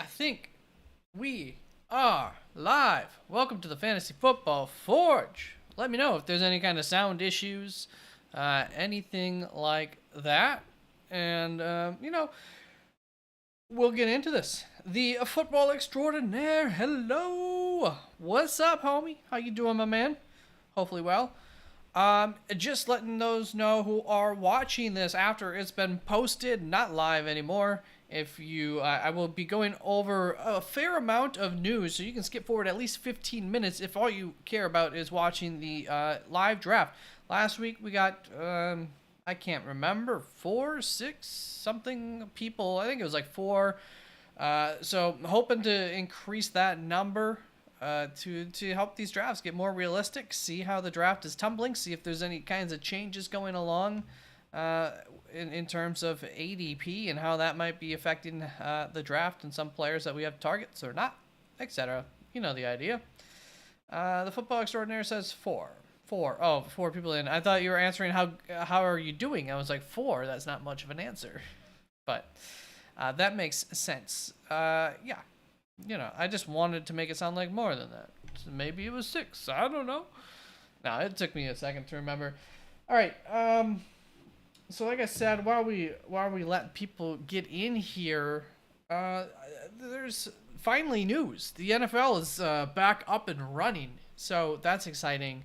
I think we are live. Welcome to the Fantasy Football Forge. Let me know if there's any kind of sound issues, anything like that. And, we'll get into this. The football extraordinaire, hello. What's up, homie? How you doing, my man? Hopefully well. Just letting those know who are watching this after it's been posted, not live anymore. If you, I will be going over a fair amount of news, so you can skip forward at least 15 minutes if all you care about is watching the live draft. Last week we got, I can't remember, 4, 6 something people. I think it was like 4. So hoping to increase that number to help these drafts get more realistic. See how the draft is tumbling. See if there's any kinds of changes going along in terms of ADP and how that might be affecting the draft and some players that we have targets or not, etc. You know the idea. The football extraordinaire says 4. 4. Oh, 4 people in. I thought you were answering how are you doing. I was like 4. That's not much of an answer, but that makes sense. Yeah, I just wanted to make it sound like more than that. So maybe it was 6. I don't know. No, it took me a second to remember. All right. So like I said, while we let people get in here, there's finally news. The NFL is back up and running, so that's exciting,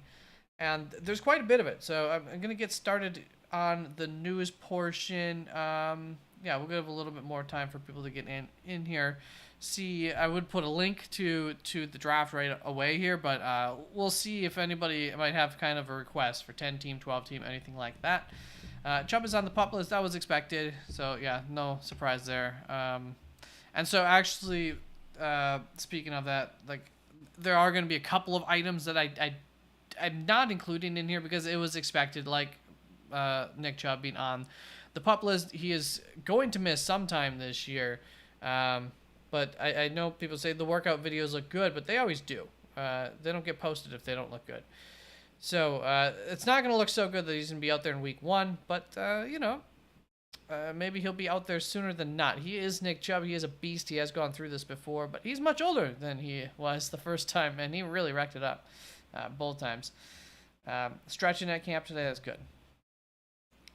and there's quite a bit of it. So I'm gonna get started on the news portion. Yeah, we'll give a little bit more time for people to get in here. See, I would put a link to the draft right away here, but we'll see if anybody might have kind of a request for 10 team, 12 team, anything like that. Chubb is on the pup list. That was expected. So, yeah, no surprise there. And so, actually, speaking of that, like, there are going to be a couple of items that I'm not including in here because it was expected, like Nick Chubb being on the pup list. He is going to miss sometime this year. But I know people say the workout videos look good, but they always do. They don't get posted if they don't look good. So it's not going to look so good that he's going to be out there in week 1, but, maybe he'll be out there sooner than not. He is Nick Chubb. He is a beast. He has gone through this before, but he's much older than he was the first time, and he really wrecked it up both times. Stretching at camp today, that's good.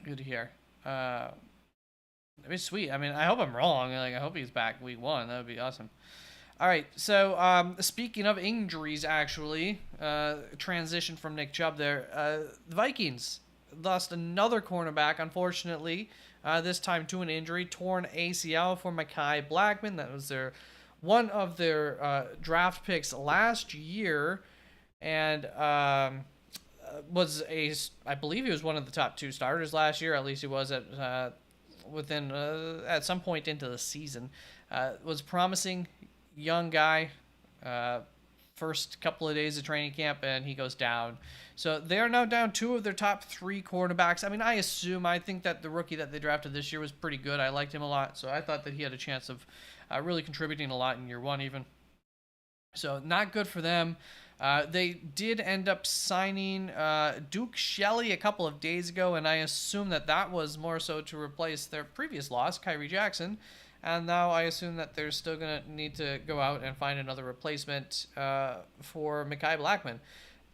Good to hear. That'd be sweet. I mean, I hope I'm wrong. Like, I hope he's back week 1. That would be awesome. All right, so speaking of injuries, actually, transition from Nick Chubb there. The Vikings lost another cornerback, unfortunately, this time to an injury, torn ACL for Mekhi Blackman. That was one of their draft picks last year, and I believe he was one of the top 2 starters last year. At least he was at some point into the season. Was promising young guy, first couple of days of training camp, and he goes down. So they are now down 2 of their top 3 quarterbacks. I mean, I think that the rookie that they drafted this year was pretty good. I liked him a lot, so I thought that he had a chance of really contributing a lot in year 1 even. So not good for them. They did end up signing Duke Shelley a couple of days ago, and I assume that was more so to replace their previous loss, Kyrie Jackson. And now I assume that they're still going to need to go out and find another replacement for Mekhi Blackman.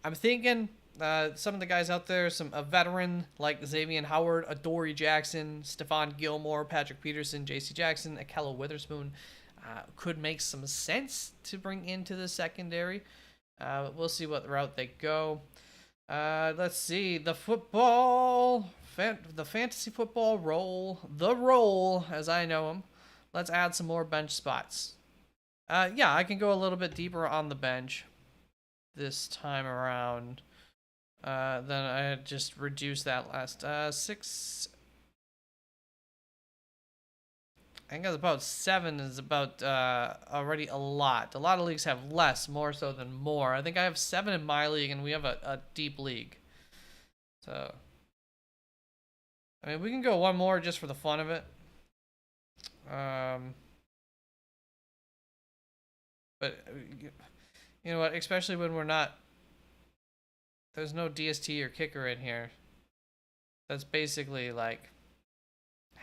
I'm thinking some of the guys out there, a veteran like Xavier Howard, Adoree Jackson, Stephon Gilmore, Patrick Peterson, J.C. Jackson, Akello Witherspoon could make some sense to bring into the secondary. We'll see what route they go. Let's see. The fantasy football roll, as I know them. Let's add some more bench spots. Yeah, I can go a little bit deeper on the bench this time around. Then I had just reduced that last 6. I think it was about 7 is about already a lot. A lot of leagues have less, more so than more. I think I have 7 in my league, and we have a deep league. So, I mean, we can go one more just for the fun of it. But you know what? Especially when there's no DST or kicker in here. That's basically like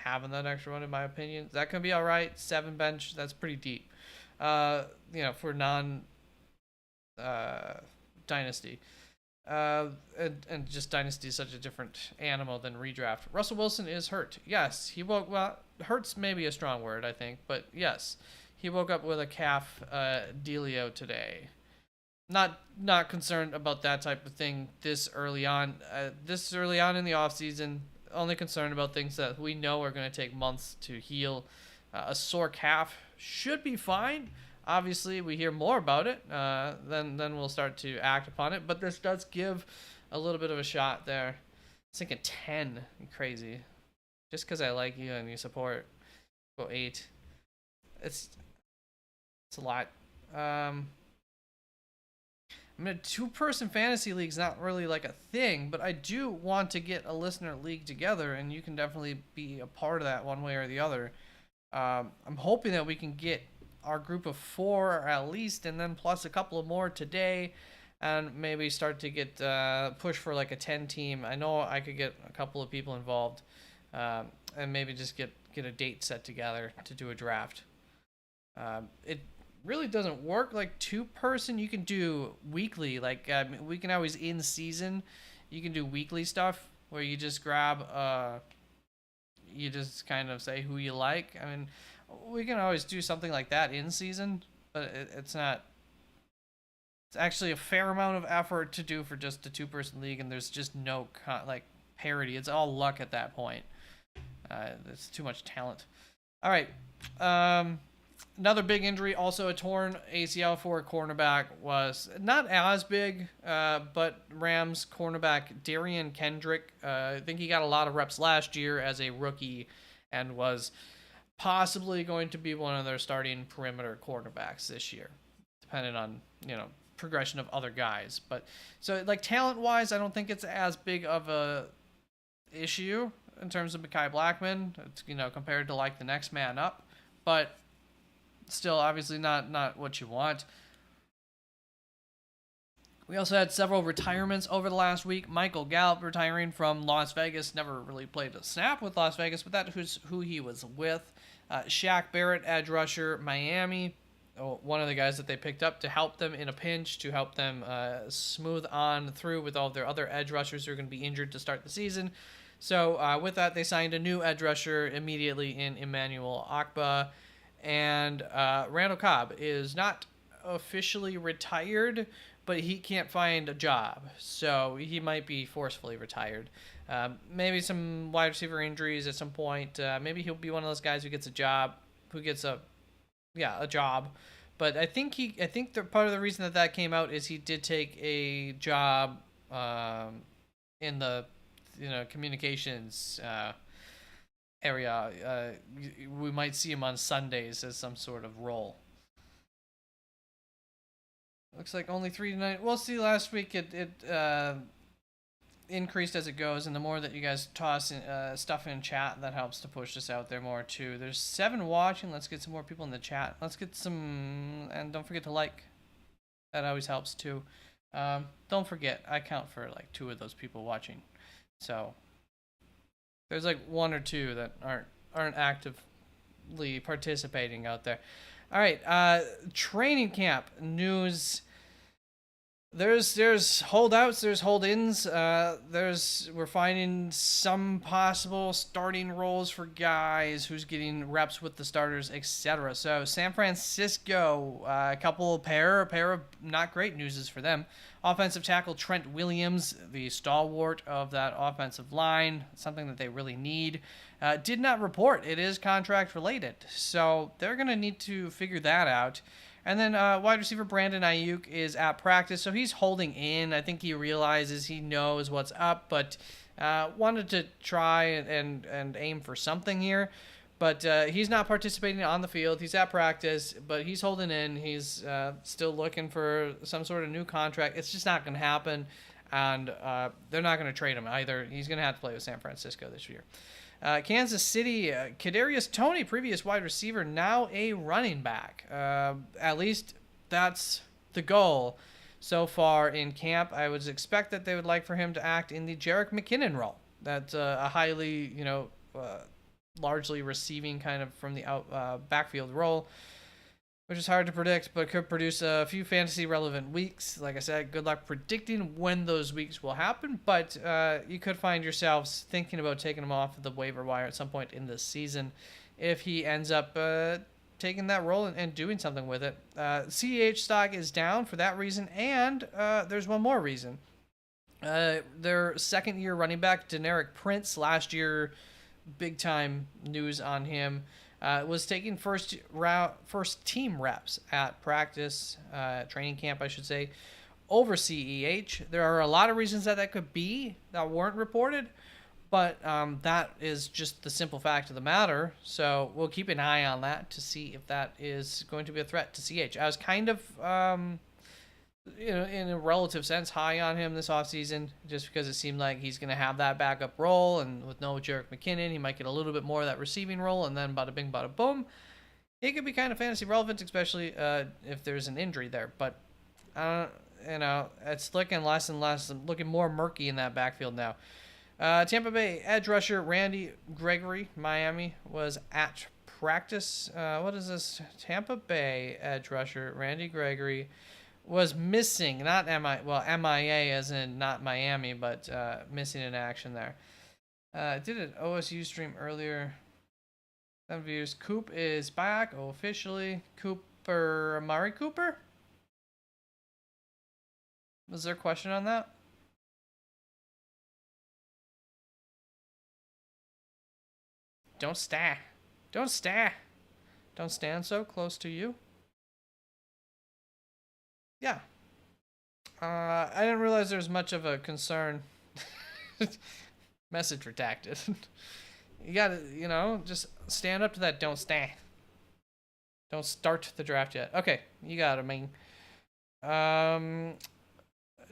having that extra one, in my opinion. That can be all right. 7 bench, that's pretty deep. For non dynasty. And just dynasty is such a different animal than redraft. Russell Wilson is hurt. Yes, he woke. Well, hurt's maybe a strong word, I think, but yes, he woke up with a calf dealio today. Not concerned about that type of thing this early on. This early on in the off season, only concerned about things that we know are going to take months to heal. A sore calf should be fine. Obviously, we hear more about it, then we'll start to act upon it. But this does give a little bit of a shot there. I was thinking 10, crazy. Just because I like you and you support, go 8. It's a lot. I mean, a 2-person fantasy league is not really like a thing, but I do want to get a listener league together, and you can definitely be a part of that one way or the other. I'm hoping that we can get our group of 4 at least, and then plus a couple of more today, and maybe start to get push for like a 10 team. I know I could get a couple of people involved, and maybe just get a date set together to do a draft. It really doesn't work like 2-person. You can do weekly, like we can always in season. You can do weekly stuff where you just grab you just kind of say who you like. I mean, we can always do something like that in season, but it's not. It's actually a fair amount of effort to do for just a 2-person league, and there's just no parity. It's all luck at that point. It's too much talent. All right. Another big injury, also a torn ACL for a cornerback, was not as big, but Rams cornerback Darian Kendrick. I think he got a lot of reps last year as a rookie and was possibly going to be one of their starting perimeter cornerbacks this year, depending on, progression of other guys. But so like talent-wise, I don't think it's as big of a issue in terms of Mekhi Blackman. It's, compared to like the next man up, but still obviously not what you want. We also had several retirements over the last week. Michael Gallup retiring from Las Vegas. Never really played a snap with Las Vegas, but that's who he was with. Shaq Barrett, edge rusher, Miami. One of the guys that they picked up to help them in a pinch, to help them smooth on through with all their other edge rushers who are going to be injured to start the season. So with that, they signed a new edge rusher immediately in Emmanuel Akba. And Randall Cobb is not officially retired, but he can't find a job, so he might be forcefully retired. Maybe some wide receiver injuries at some point. Maybe he'll be one of those guys who gets a job, a job. But I think part of the reason that came out is he did take a job in the communications area. We might see him on Sundays as some sort of role. Looks like only 3 tonight. We'll see. Last week it increased as it goes, and the more that you guys toss stuff in chat, that helps to push this out there more too. There's 7 watching. Let's get some more people in the chat. Let's get some, and don't forget to like. That always helps too. Don't forget, I count for like 2 of those people watching. So there's like 1 or 2 that aren't actively participating out there. All right, training camp news. There's holdouts, there's hold-ins. We're finding some possible starting roles for guys who's getting reps with the starters, etc. So San Francisco, a pair of not great newses for them. Offensive tackle Trent Williams, the stalwart of that offensive line, something that they really need, did not report. It is contract related, so they're going to need to figure that out. And then wide receiver Brandon Ayuk is at practice, so he's holding in. I think he realizes, he knows what's up, but wanted to try and aim for something here. But he's not participating on the field. He's at practice, but he's holding in. He's still looking for some sort of new contract. It's just not going to happen, and they're not going to trade him either. He's going to have to play with San Francisco this year. Kansas City, Kadarius Toney, previous wide receiver, now a running back. At least that's the goal so far in camp. I would expect that they would like for him to act in the Jerick McKinnon role. That's a highly, largely receiving kind of from the backfield role, which is hard to predict, but could produce a few fantasy relevant weeks. Like I said, good luck predicting when those weeks will happen, but you could find yourselves thinking about taking him off the waiver wire at some point in this season if he ends up taking that role and doing something with it. CEH stock is down for that reason, and there's one more reason. Their second-year running back, Deneric Prince, last year, big-time news on him, was taking first team reps at practice, training camp, I should say, over CEH. There are a lot of reasons that could be that weren't reported, but that is just the simple fact of the matter. So we'll keep an eye on that to see if that is going to be a threat to CH. I was kind of, in a relative sense, high on him this offseason just because it seemed like he's going to have that backup role, and with no Jerick McKinnon, he might get a little bit more of that receiving role, and then bada bing, bada boom. It could be kind of fantasy relevant, especially if there's an injury there. But, it's looking less and less, looking more murky in that backfield now. Tampa Bay edge rusher Randy Gregory, Miami, was at practice. What is this? Tampa Bay edge rusher Randy Gregory was missing, not MIA as in not Miami, but missing in action there. Did an OSU stream earlier. 7 views. Coop is back officially. Amari Cooper? Was there a question on that? Don't stand so close to you. Yeah. I didn't realize there was much of a concern. Message redacted. You gotta, just stand up to that. Don't stand. Don't start the draft yet. Okay, you got it, man.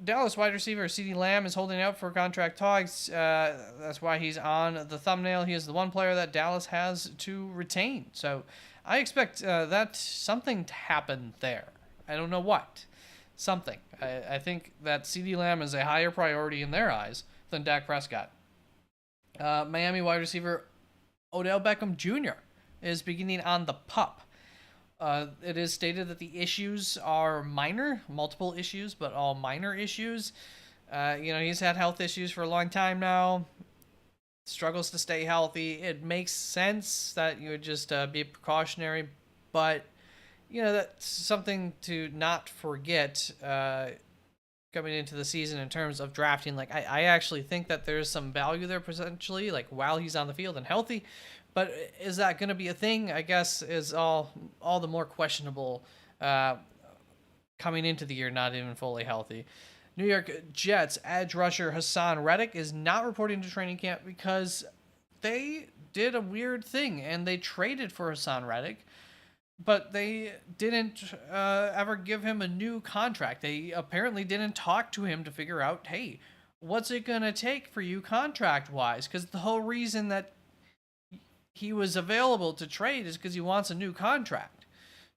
Dallas wide receiver CeeDee Lamb is holding out for contract talks. That's why he's on the thumbnail. He is the one player that Dallas has to retain. So I expect that something to happen there. I don't know what. Something. I think that CeeDee Lamb is a higher priority in their eyes than Dak Prescott. Miami wide receiver Odell Beckham Jr. is beginning on the PUP. It is stated that the issues are minor, multiple issues, but all minor issues. He's had health issues for a long time now, struggles to stay healthy. It makes sense that you would just be precautionary, but, that's something to not forget coming into the season in terms of drafting. Like, I actually think that there's some value there potentially, like, while he's on the field and healthy. But is that going to be a thing? I guess is all the more questionable coming into the year, not even fully healthy. New York Jets edge rusher Hassan Reddick is not reporting to training camp because they did a weird thing and they traded for Hassan Reddick, but they didn't ever give him a new contract. They apparently didn't talk to him to figure out, hey, what's it going to take for you contract-wise? Because the whole reason that he was available to trade is because he wants a new contract.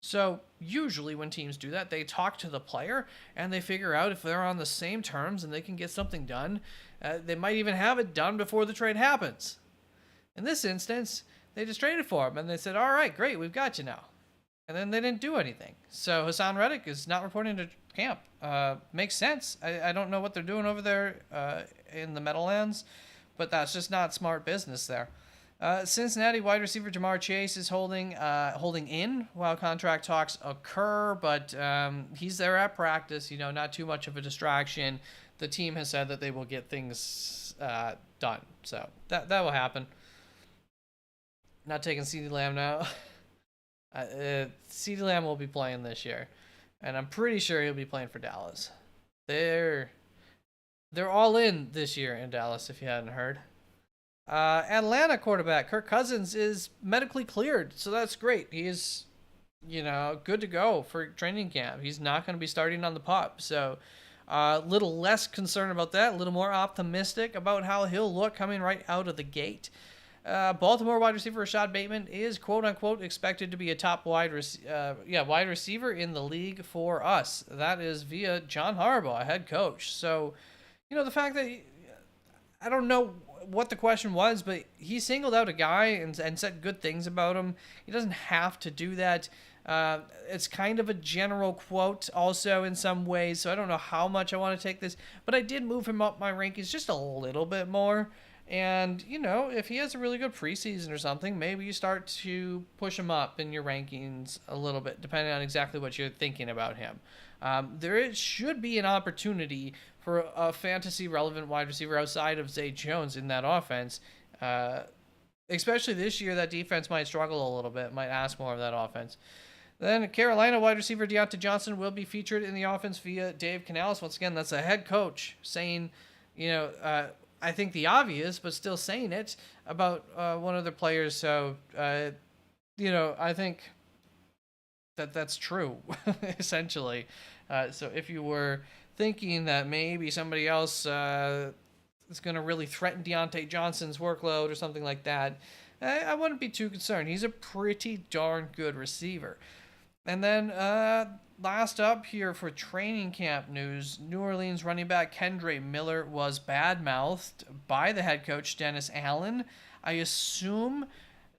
So usually when teams do that, they talk to the player and they figure out if they're on the same terms and they can get something done. They might even have it done before the trade happens. In this instance, they just traded for him and they said, all right, great, we've got you now. And then they didn't do anything. So Hassan Reddick is not reporting to camp. Makes sense. I don't know what they're doing over there in the Meadowlands, but that's just not smart business there. Cincinnati wide receiver Jamar Chase is holding in while contract talks occur, but he's there at practice, not too much of a distraction. The team has said that they will get things done, so that will happen. Not taking CeeDee Lamb now. CeeDee Lamb will be playing this year, and I'm pretty sure he'll be playing for Dallas. They're all in this year in Dallas, if you hadn't heard. Atlanta quarterback Kirk Cousins is medically cleared, so that's great. He is, good to go for training camp. He's not going to be starting on the PUP, so a little less concerned about that, a little more optimistic about how he'll look coming right out of the gate. Baltimore wide receiver Rashad Bateman is quote-unquote expected to be a top wide receiver in the league for us. That is via John Harbaugh, head coach. So, the fact that I don't know what the question was, but he singled out a guy and said good things about him. He doesn't have to do that. It's kind of a general quote also in some ways, so I don't know how much I want to take this, but I did move him up my rankings just a little bit more. And, you know, if he has a really good preseason or something, maybe you start to push him up in your rankings a little bit, depending on exactly what you're thinking about him. Should be an opportunity for a fantasy relevant wide receiver outside of Zay Jones in that offense. Especially this year, that defense might struggle a little bit, might ask more of that offense. Then Carolina wide receiver Deontay Johnson will be featured in the offense via Dave Canales. Once again, that's a head coach saying, you know, I think the obvious, but still saying it about one of their players. So, you know, I think that's true, essentially. So if you were thinking that maybe somebody else is going to really threaten Deontay Johnson's workload or something like that, I wouldn't be too concerned. He's a pretty darn good receiver. And then last up here for training camp news, New Orleans running back Kendre Miller was bad-mouthed by the head coach Dennis Allen. I assume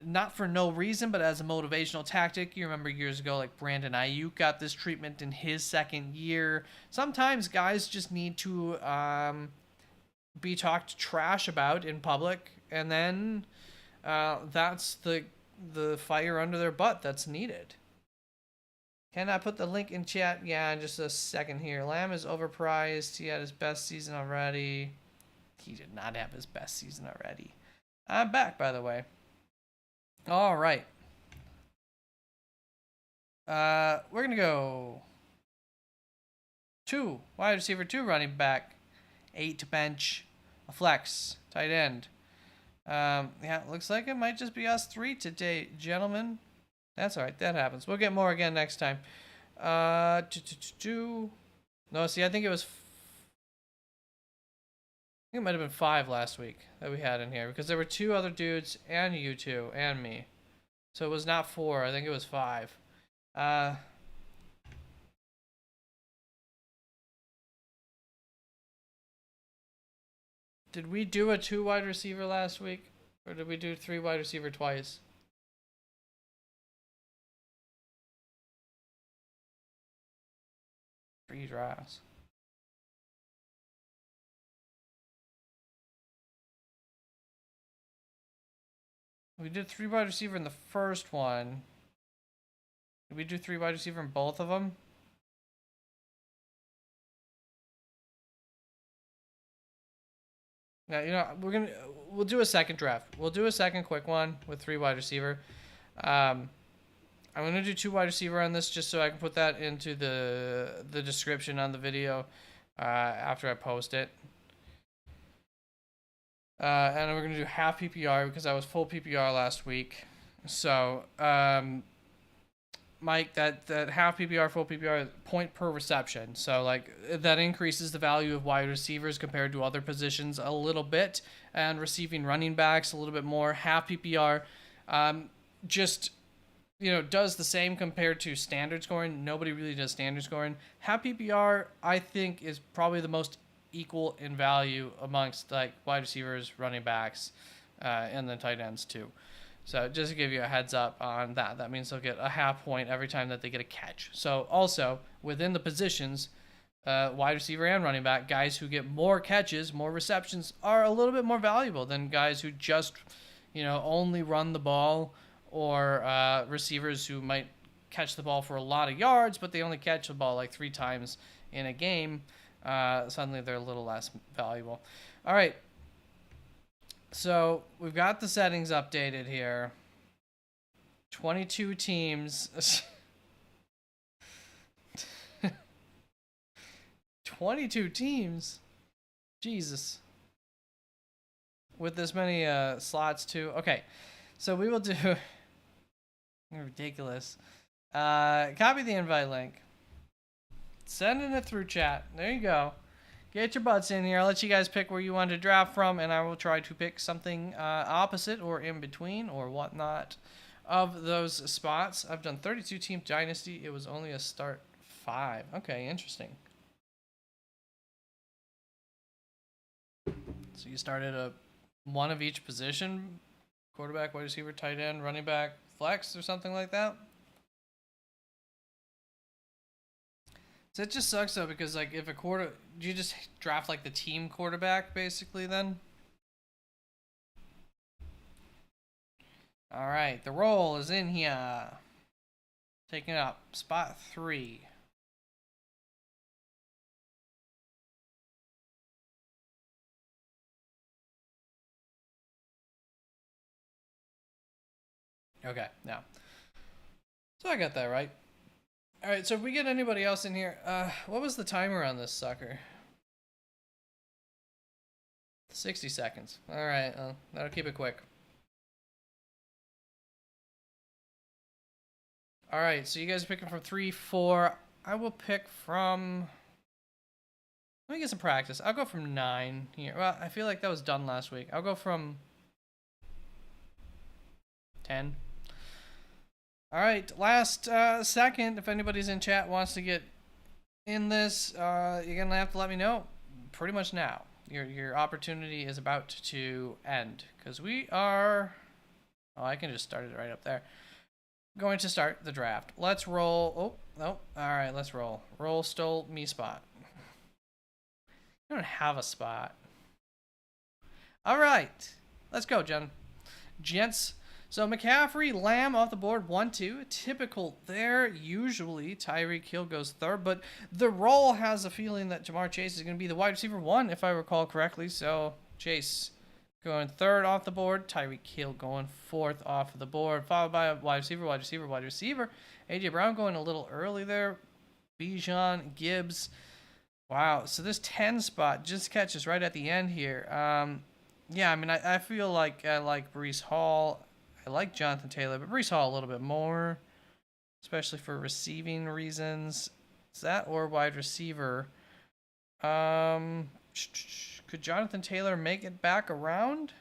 not for no reason, but as a motivational tactic. You remember years ago, like Brandon Ayuk got this treatment in his second year. Sometimes guys just need to be talked trash about in public, and then that's the fire under their butt that's needed. Can I put the link in chat? Yeah, in just a second here. Lamb is overpriced. He had his best season already. He did not have his best season already. I'm back, by the way. All right. We're going to go 2. Wide receiver 2, running back. 8 bench. A flex. Tight end. Yeah, looks like it might just be us 3 today, gentlemen. That's all right. That happens. We'll get more again next time. No, see, I think it was... I think it might have been 5 last week that we had in here, because there were 2 other dudes and you 2 and me. So it was not 4. I think it was 5. Did we do a 2 wide receiver last week? Or did we do 3 wide receiver twice? Free drafts. We did 3 wide receiver in the first one. Did we do 3 wide receiver in both of them? Now, you know, we'll do a second draft. We'll do a second quick one with 3 wide receiver. I'm gonna do 2 wide receiver on this just so I can put that into the description on the video after I post it. And we're gonna do half PPR because I was full PPR last week. So, Mike, that half PPR, full PPR, point per reception. So, like, that increases the value of wide receivers compared to other positions a little bit, and receiving running backs a little bit more. Half PPR, just, you know, does the same compared to standard scoring. Nobody really does standard scoring. Half PPR, I think, is probably the most equal in value amongst, like, wide receivers, running backs, and then tight ends too. So just to give you a heads up on that, that means they'll get a half point every time that they get a catch. So also within the positions, wide receiver and running back, guys who get more catches, more receptions are a little bit more valuable than guys who just, you know, only run the ball, or receivers who might catch the ball for a lot of yards, but they only catch the ball like 3 times in a game. Suddenly they're a little less valuable. All right. So we've got the settings updated here. 22 teams. 22 teams? Jesus. With this many slots too. Okay. So we will do... Ridiculous. Copy the invite link. Sending it through chat. There you go. Get your butts in here. I'll let you guys pick where you want to draft from, and I will try to pick something opposite or in between or whatnot of those spots. I've done 32 team dynasty. It was only a start 5. Okay, interesting. So you started a one of each position, quarterback, wide receiver, tight end, running back, flex, or something like that. So it just sucks though because like if a quarter, you just draft like the team quarterback basically then. All right, the roll is in here. Taking up spot 3. Okay, now. So I got that right. All right, so if we get anybody else in here, what was the timer on this sucker? 60 seconds. All right, that'll keep it quick. All right, so you guys are picking from 3, 4. I will pick from. Let me get some practice. I'll go from 9 here. Well, I feel like that was done last week. I'll go from 10. All right, last second. If anybody's in chat wants to get in this, you're gonna have to let me know. Pretty much now. Your opportunity is about to end because we are. Oh, I can just start it right up there. Going to start the draft. Let's roll. Oh, no. All right, let's roll. Roll stole me spot. I don't have a spot. All right, let's go, gents. So McCaffrey, Lamb off the board, 1-2. Typical there. Usually Tyreek Hill goes third, but the roll has a feeling that Jamar Chase is going to be the wide receiver 1, if I recall correctly. So Chase going third off the board. Tyreek Hill going fourth off of the board, followed by a wide receiver. AJ Brown going a little early there. Bijan, Gibbs. Wow, so this 10 spot just catches right at the end here. Yeah, I mean, I feel like I like Breece Hall. I like Jonathan Taylor, but Breece Hall a little bit more, especially for receiving reasons. Is that or wide receiver? Could Jonathan Taylor make it back around?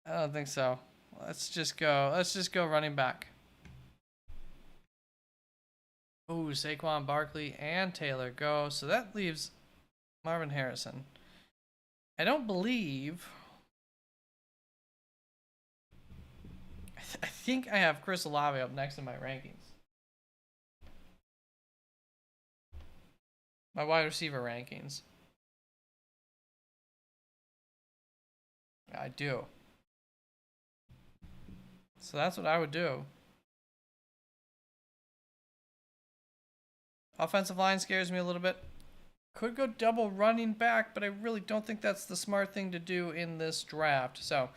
I don't think so. Let's just go running back. Ooh, Saquon Barkley and Taylor go. So that leaves Marvin Harrison. I don't believe. I think I have Chris Olave up next in my rankings. My wide receiver rankings. I do. So that's what I would do. Offensive line scares me a little bit. Could go double running back, but I really don't think that's the smart thing to do in this draft. So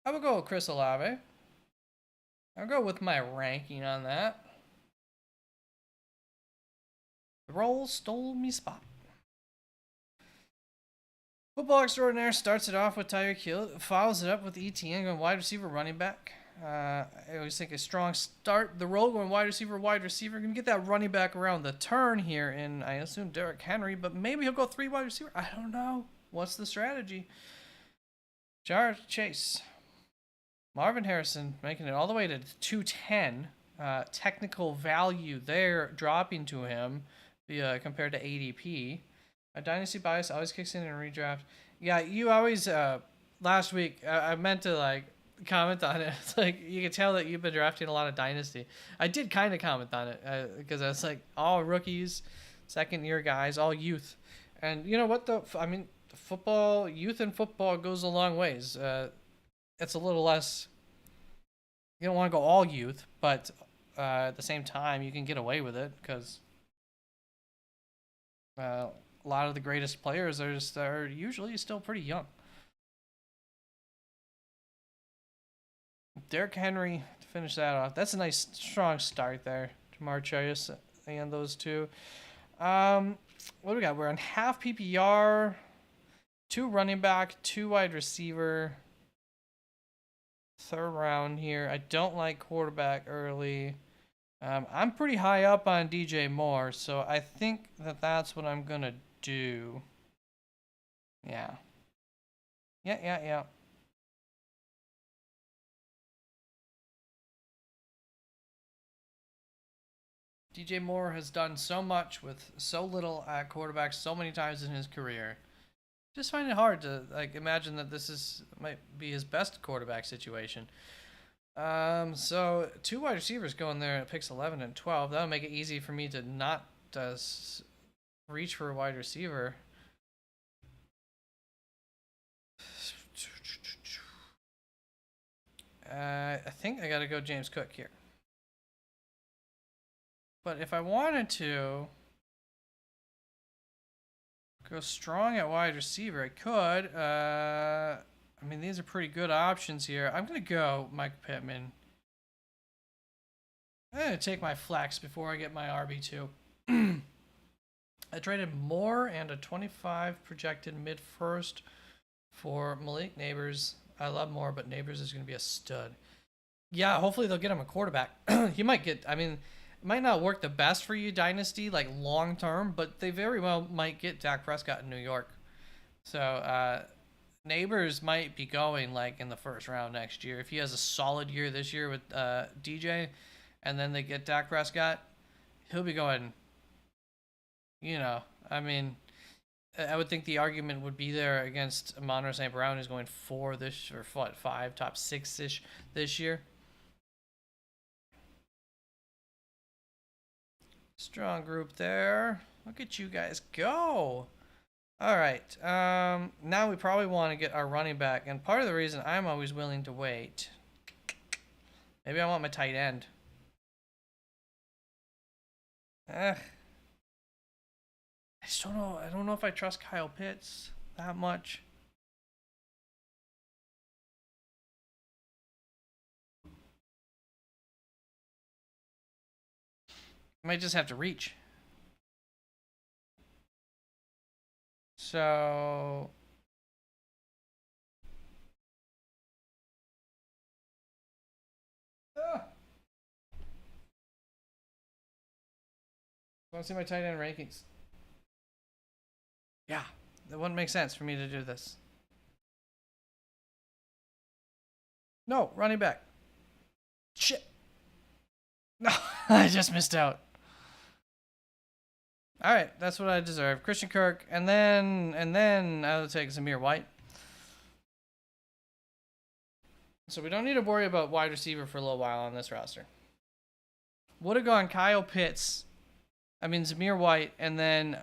I will go with Chris Olave. I'll go with my ranking on that. The roll stole me spot. Football Extraordinaire starts it off with Tyreek Hill, follows it up with ETN going wide receiver, running back. I always think a strong start. The roll going wide receiver. Gonna get that running back around the turn here, and I assume Derrick Henry, but maybe he'll go 3 wide receiver. I don't know. What's the strategy? Jamar Chase. Marvin Harrison making it all the way to 210. Technical value there dropping to him compared to ADP. A dynasty bias always kicks in redraft. Yeah, you always last week I meant to like comment on it. It's like you can tell that you've been drafting a lot of dynasty. I did kind of comment on it because I was like all rookies, second year guys, all youth, and you know what football youth in football goes a long ways. It's a little less. You don't want to go all youth, but at the same time you can get away with it because a lot of the greatest players are usually still pretty young. Derrick Henry to finish that off. That's a nice strong start there. Jamar Chase and those two. What do we got? We're on half PPR, 2 running back, 2 wide receiver. Third round here. I don't like quarterback early. I'm pretty high up on DJ Moore, so I think that's what I'm gonna do. Yeah. Yeah. DJ Moore has done so much with so little at quarterback so many times in his career. Just find it hard to like imagine that this is might be his best quarterback situation. So two wide receivers going there at picks 11 and 12. That'll make it easy for me to not reach for a wide receiver. I think I gotta go James Cook here. But if I wanted to go strong at wide receiver, I could. I mean, these are pretty good options here. I'm gonna go Mike Pittman. I'm gonna take my flex before I get my RB2. I traded Moore and a 25 projected mid first for Malik Neighbors. I love Moore, but Neighbors is gonna be a stud. Yeah, hopefully they'll get him a quarterback. He might get. I mean, it might not work the best for you dynasty like long term, but they very well might get Dak Prescott in New York. So Neighbors might be going like in the first round next year if he has a solid year this year with DJ, and then they get Dak Prescott. He'll be going. I mean, I would think the argument would be there against Amon St. Brown, who's going 4 this or what 5 top 6 ish this year. Strong group there. Look at you guys go. All right. Now we probably want to get our running back. And part of the reason I'm always willing to wait. Maybe I want my tight end. I just don't know. I don't know if I trust Kyle Pitts that much. I might just have to reach. So want to see my tight end rankings? Yeah, that wouldn't make sense for me to do this. No, running back. Shit. No, I just missed out. All right, that's what I deserve. Christian Kirk, and then I'll take Zamir White. So we don't need to worry about wide receiver for a little while on this roster. Would have gone Kyle Pitts, Zamir White, and then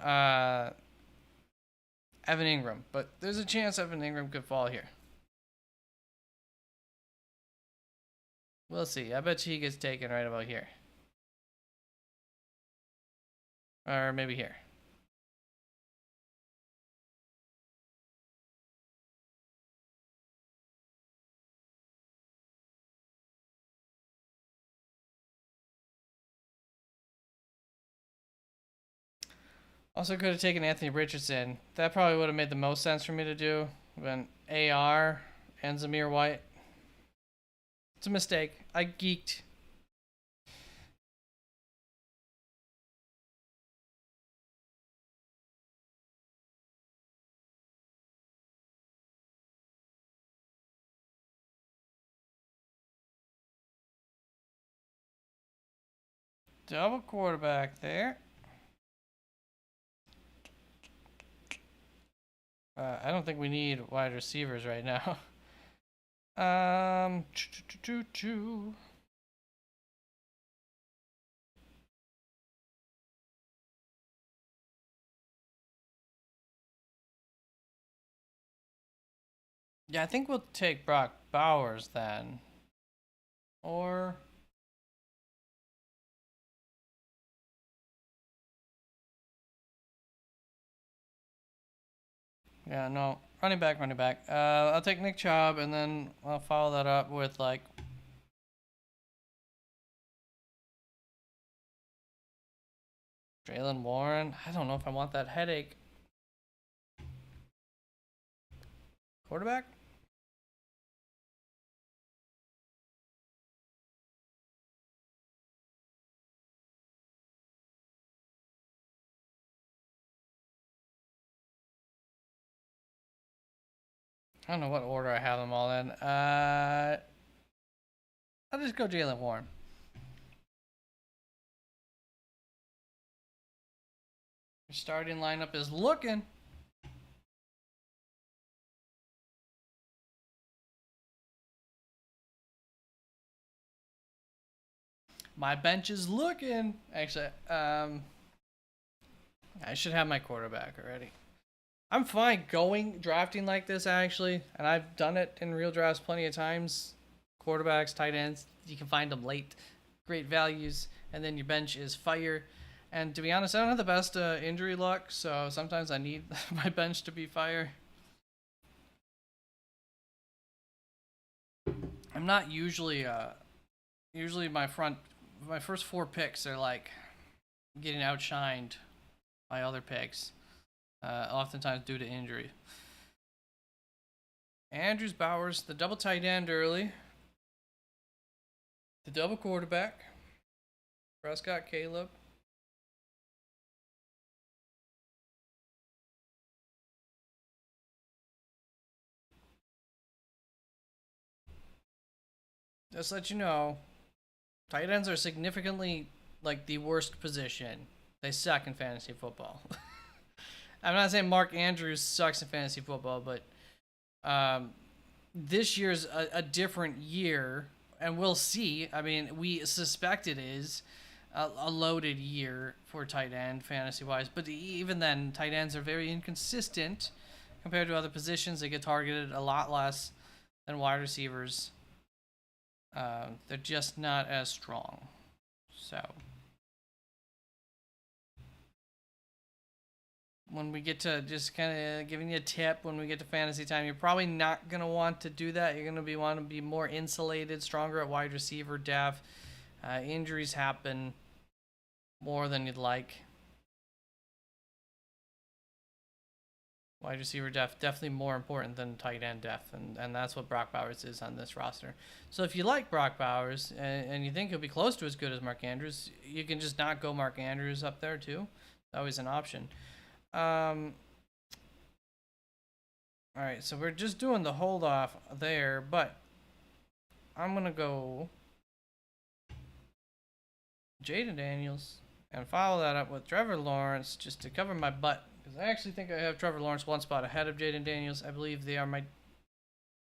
Evan Ingram. But there's a chance Evan Ingram could fall here. We'll see. I bet he gets taken right about here. Or maybe here. Also could have taken Anthony Richardson. That probably would have made the most sense for me to do. When AR and Zamir White. It's a mistake. I geeked. Double quarterback there. I don't think we need wide receivers right now. Yeah, I think we'll take Brock Bowers then. Or yeah, no. Running back. I'll take Nick Chubb, and then I'll follow that up with like Jaylen Warren. I don't know if I want that headache. Quarterback? I don't know what order I have them all in. I'll just go Jaylen Warren. Your starting lineup is looking. My bench is looking. Actually, I should have my quarterback already. I'm fine drafting like this actually, and I've done it in real drafts plenty of times. Quarterbacks, tight ends, you can find them late, great values, and then your bench is fire. And to be honest, I don't have the best injury luck, so sometimes I need my bench to be fire. I'm not usually usually my first four picks are like getting outshined by other picks, oftentimes due to injury. Andrews, Bowers, the double tight end early, the double quarterback, Prescott, Caleb. Just let you know, tight ends are significantly like the worst position. They suck in fantasy football. I'm not saying Mark Andrews sucks in fantasy football, but this year's a different year, and we'll see. I mean, we suspect it is a loaded year for tight end fantasy wise, but even then, tight ends are very inconsistent compared to other positions. They get targeted a lot less than wide receivers. They're just not as strong. So when we get to just kind of giving you a tip when we get to fantasy time, you're probably not going to want to do that. You're going to want to be more insulated, stronger at wide receiver depth. Injuries happen more than you'd like. Wide receiver depth definitely more important than tight end depth, and that's what Brock Bowers is on this roster. So if you like Brock Bowers and you think he'll be close to as good as Mark Andrews, you can just not go Mark Andrews up there too. It's always an option. All right, so we're just doing the hold off there, but I'm gonna go Jaden Daniels and follow that up with Trevor Lawrence just to cover my butt, because I actually think I have Trevor Lawrence one spot ahead of Jaden Daniels. I believe they are my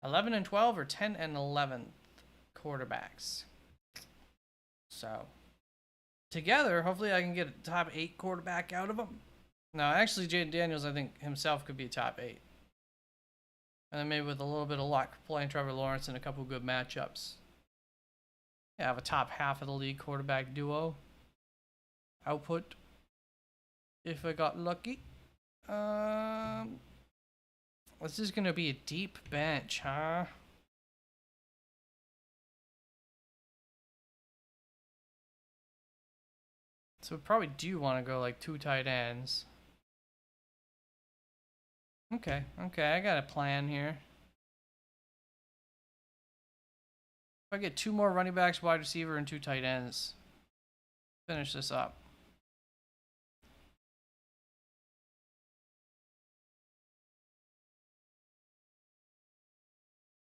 11 and 12 or 10 and 11th quarterbacks. So together, hopefully I can get a top 8 quarterback out of them. Now, actually, Jaden Daniels, I think himself could be a top 8. And then maybe with a little bit of luck, playing Trevor Lawrence in a couple good matchups. Yeah, have a top half of the league quarterback duo output if I got lucky. This is going to be a deep bench, huh? So we probably do want to go like 2 tight ends. Okay, I got a plan here. If I get 2 more running backs, wide receiver, and 2 tight ends, finish this up.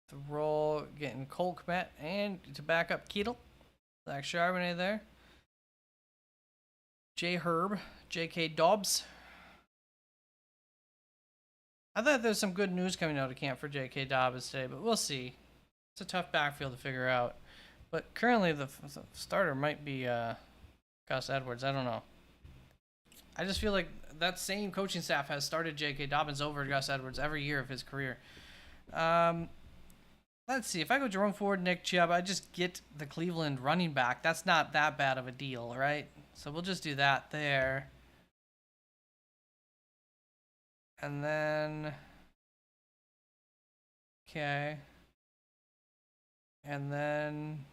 The roll, getting Cole Kmet and to back up Kittle. Zach Charbonnet there. J Herb, J.K. Dobbs. I thought there's some good news coming out of camp for J.K. Dobbs today, but we'll see. It's a tough backfield to figure out. But currently the starter might be Gus Edwards. I don't know. I just feel like that same coaching staff has started J.K. Dobbins over Gus Edwards every year of his career. Let's see. If I go Jerome Ford, Nick Chubb, I just get the Cleveland running back. That's not that bad of a deal, right? So we'll just do that there. And then... Okay. And then...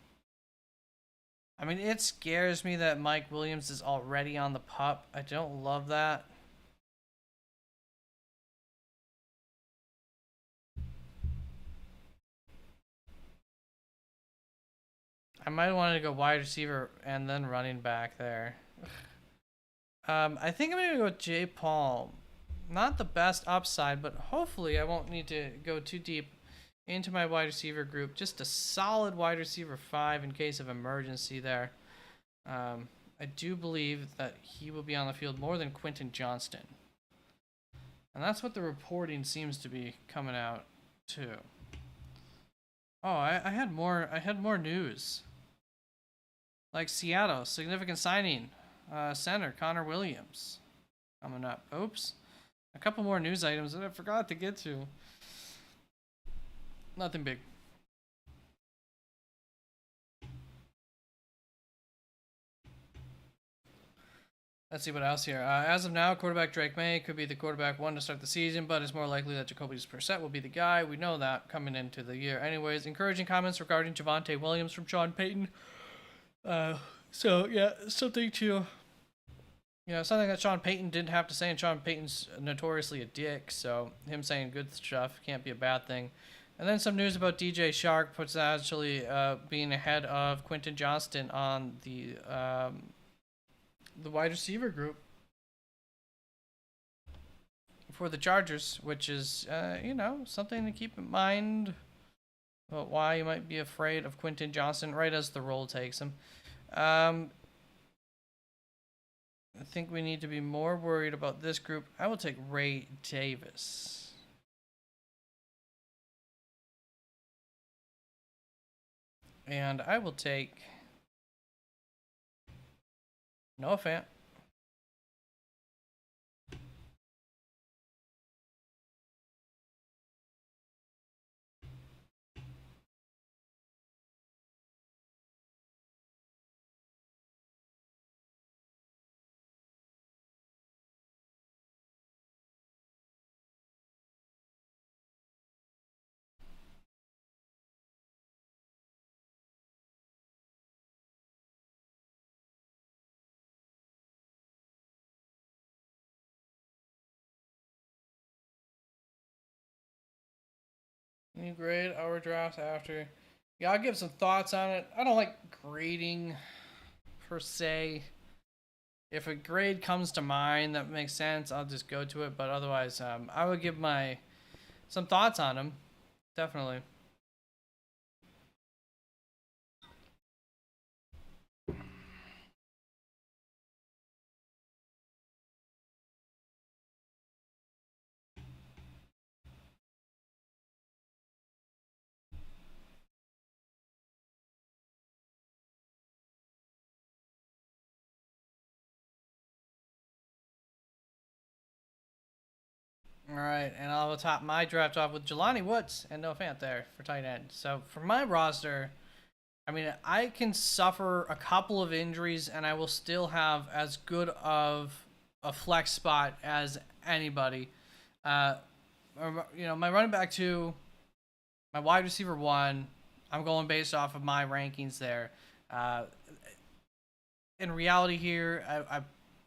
I mean, it scares me that Mike Williams is already on the pup. I don't love that. I might have wanted to go wide receiver and then running back there. I think I'm going to go with Jay Palm. Not the best upside, but hopefully I won't need to go too deep into my wide receiver group. Just a solid wide receiver 5 in case of emergency there. I do believe that he will be on the field more than Quentin Johnston. And that's what the reporting seems to be coming out too. Oh, I had more news. Like Seattle, significant signing. Center Connor Williams coming up. Oops. A couple more news items that I forgot to get to. Nothing big. Let's see what else here. As of now, quarterback Drake May could be the quarterback one to start the season, but it's more likely that Jacoby Brissett will be the guy. We know that coming into the year. Anyways, encouraging comments regarding Javonte Williams from Sean Payton. So yeah, something to, something that Sean Payton didn't have to say, and Sean Payton's notoriously a dick, so him saying good stuff can't be a bad thing. And then some news about DJ Shark, potentially being ahead of Quentin Johnston on the wide receiver group for the Chargers, which is, something to keep in mind about why you might be afraid of Quentin Johnston right as the role takes him. I think we need to be more worried about this group. I will take Ray Davis. And I will take Noah Fant. You grade our drafts after. Yeah, I'll give some thoughts on it. I don't like grading per se. If a grade comes to mind that makes sense, I'll just go to it. But otherwise, I would give some thoughts on them. Definitely. All right, and I'll top my draft off with Jelani Woods and Noah Fant there for tight end. So for my roster, I mean, I can suffer a couple of injuries and I will still have as good of a flex spot as anybody. My running back two, my wide receiver one, I'm going based off of my rankings there. In reality here, I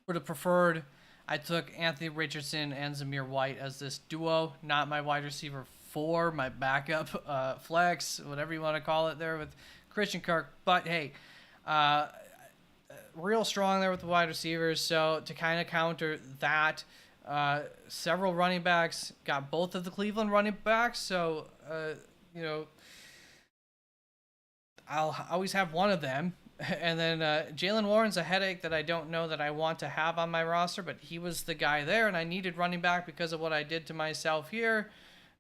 would have preferred I took Anthony Richardson and Zamir White as this duo, not my wide receiver four, my backup flex, whatever you want to call it there with Christian Kirk. But hey, real strong there with the wide receivers. So to kind of counter that, several running backs got both of the Cleveland running backs. So, I'll always have one of them. And then Jalen Warren's a headache that I don't know that I want to have on my roster, but he was the guy there, and I needed running back because of what I did to myself here.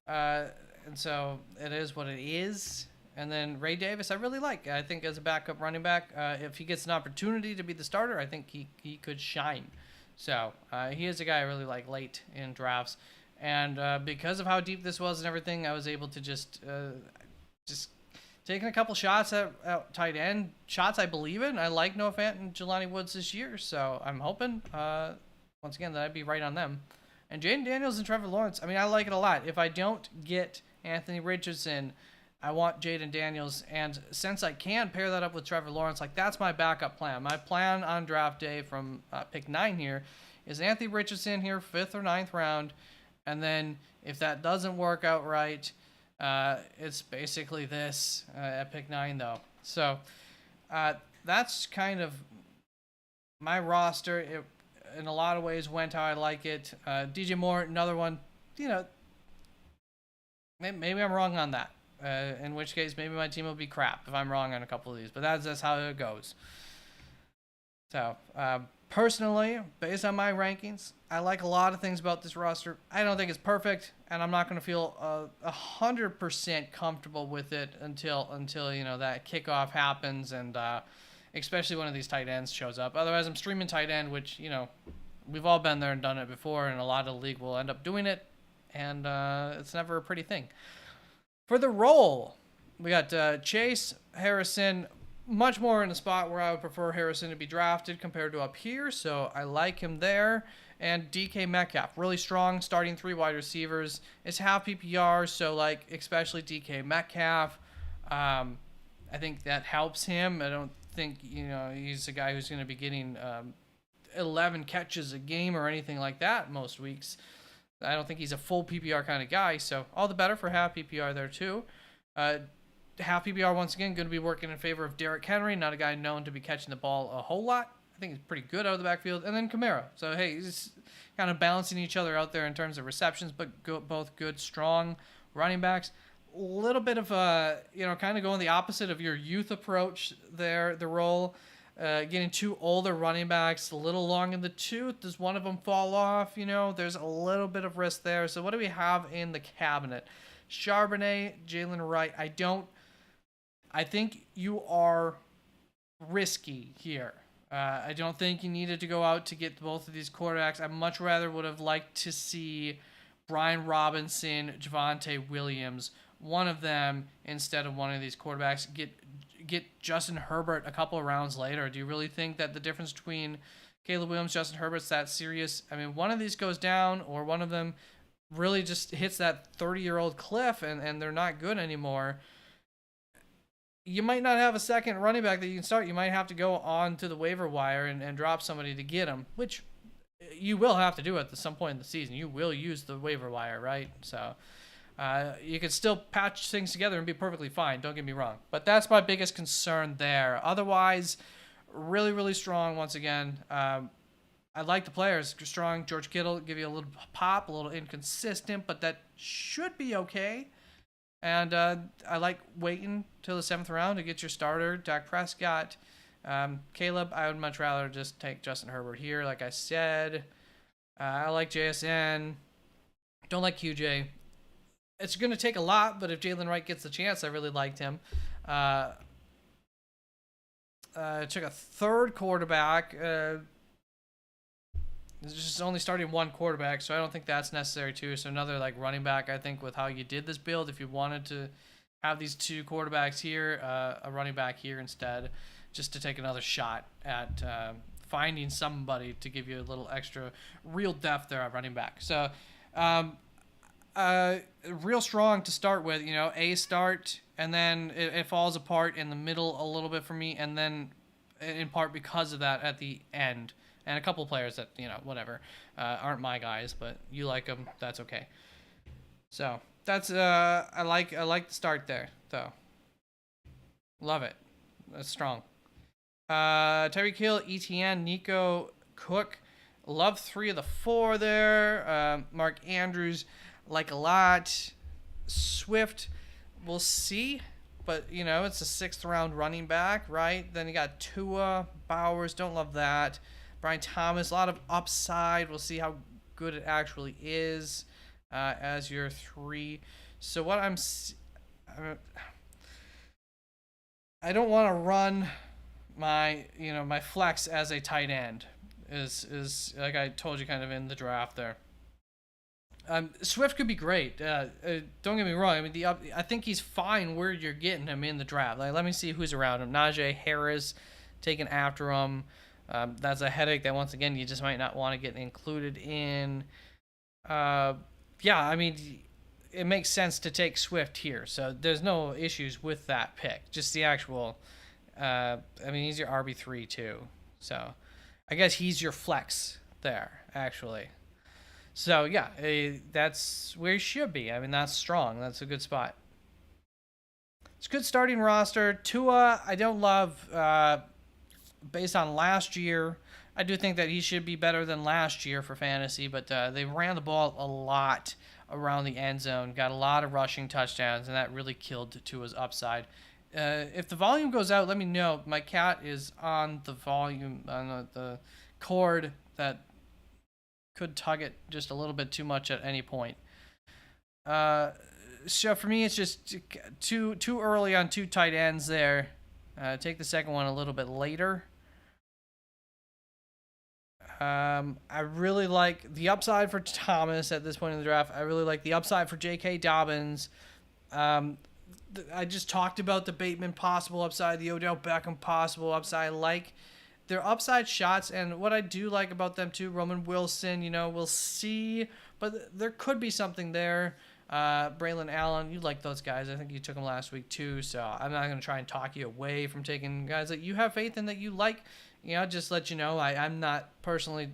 And so it is what it is. And then Ray Davis, I really like. I think as a backup running back, if he gets an opportunity to be the starter, I think he could shine. So he is a guy I really like late in drafts. And because of how deep this was and everything, I was able to just taking a couple shots at tight end, shots I believe in. I like Noah Fant and Jelani Woods this year, so I'm hoping, once again, that I'd be right on them. And Jaden Daniels and Trevor Lawrence, I mean, I like it a lot. If I don't get Anthony Richardson, I want Jaden Daniels, and since I can pair that up with Trevor Lawrence, like that's my backup plan. My plan on draft day from pick 9 here is Anthony Richardson here, 5th or 9th round, and then if that doesn't work out right, it's basically this at pick 9 though. So that's kind of my roster. It in a lot of ways went how I like it. DJ Moore, another one, maybe I'm wrong on that. In which case maybe my team will be crap if I'm wrong on a couple of these, but that's how it goes. So personally, based on my rankings, I like a lot of things about this roster. I don't think it's perfect, and I'm not going to feel 100% comfortable with it until that kickoff happens and especially when one of these tight ends shows up. Otherwise, I'm streaming tight end, which, we've all been there and done it before, and a lot of the league will end up doing it, and it's never a pretty thing. For the role, we got Chase, Harrison, much more in a spot where I would prefer Harrison to be drafted compared to up here, so I like him there. And DK Metcalf, really strong, starting 3 wide receivers. It's half PPR, so like especially DK Metcalf, I think that helps him. I don't think he's a guy who's going to be getting 11 catches a game or anything like that most weeks. I don't think he's a full PPR kind of guy, so all the better for half PPR there too. Half PPR once again going to be working in favor of Derrick Henry, not a guy known to be catching the ball a whole lot. I think he's pretty good out of the backfield. And then Kamara. So, hey, he's kind of balancing each other out there in terms of receptions, but both good, strong running backs. A little bit of, kind of going the opposite of your youth approach there, the role. Getting 2 older running backs, a little long in the tooth. Does one of them fall off? There's a little bit of risk there. So what do we have in the cabinet? Charbonnet, Jalen Wright. I think you are risky here. I don't think you needed to go out to get both of these quarterbacks. I much rather would have liked to see Brian Robinson, Javonte Williams, one of them instead of one of these quarterbacks. Get Justin Herbert a couple of rounds later. Do you really think that the difference between Caleb Williams, Justin Herbert's that serious? I mean, one of these goes down or one of them really just hits that 30-year-old cliff and they're not good anymore. You might not have a second running back that you can start. You might have to go on to the waiver wire and drop somebody to get him, which you will have to do at some point in the season. You will use the waiver wire, right? So you can still patch things together and be perfectly fine. Don't get me wrong. But that's my biggest concern there. Otherwise, really, really strong once again. I like the players. Strong. George Kittle, give you a little pop, a little inconsistent, but that should be okay. And I like waiting till the 7th round to get your starter, Dak Prescott. Caleb, I would much rather just take Justin Herbert here, like I said. I like JSN. Don't like QJ. It's going to take a lot, but if Jalen Wright gets the chance, I really liked him. Took a third quarterback. Just only starting one quarterback, so I don't think that's necessary too. So another like running back, I think, with how you did this build, if you wanted to have these 2 quarterbacks here, a running back here instead, just to take another shot at finding somebody to give you a little extra real depth there at running back. So real strong to start with, A start, and then it falls apart in the middle a little bit for me, and then in part because of that at the end. And a couple players that, whatever, aren't my guys, but you like them, that's okay. So that's I like the start there, though. Love it. That's strong. Tyreek Hill, ETN, Nico, Cook. Love 3 of the 4 there. Mark Andrews, like a lot. Swift, we'll see. But, it's a 6th round running back, right? Then you got Tua, Bowers, don't love that. Brian Thomas, a lot of upside. We'll see how good it actually is as your 3. So what I don't want to run my flex as a tight end is like I told you kind of in the draft there. Swift could be great. Don't get me wrong. I mean, I think he's fine where you're getting him in the draft. Like, let me see who's around him. Najee Harris taken after him. That's a headache that, once again, you just might not want to get included in. Yeah, I mean, it makes sense to take Swift here. So there's no issues with that pick. Just the actual, I mean, he's your RB3 too. So I guess he's your flex there, actually. So, yeah, that's where he should be. I mean, that's strong. That's a good spot. It's a good starting roster. Tua, I don't love... based on last year, I do think that he should be better than last year for fantasy, but they ran the ball a lot around the end zone, got a lot of rushing touchdowns, and that really killed Tua's upside. If the volume goes out, let me know. My cat is on the volume, on the cord that could tug it just a little bit too much at any point. So for me, it's just too early on 2 tight ends there. Take the second one a little bit later. I really like the upside for Thomas at this point in the draft. I really like the upside for J.K. Dobbins. I just talked about the Bateman possible upside, the Odell Beckham possible upside. I like their upside shots, and what I do like about them too, Roman Wilson, we'll see, but there could be something there. Braylon Allen, you like those guys. I think you took them last week too, so I'm not going to try and talk you away from taking guys that you have faith in that you like. Just let you know, I'm not personally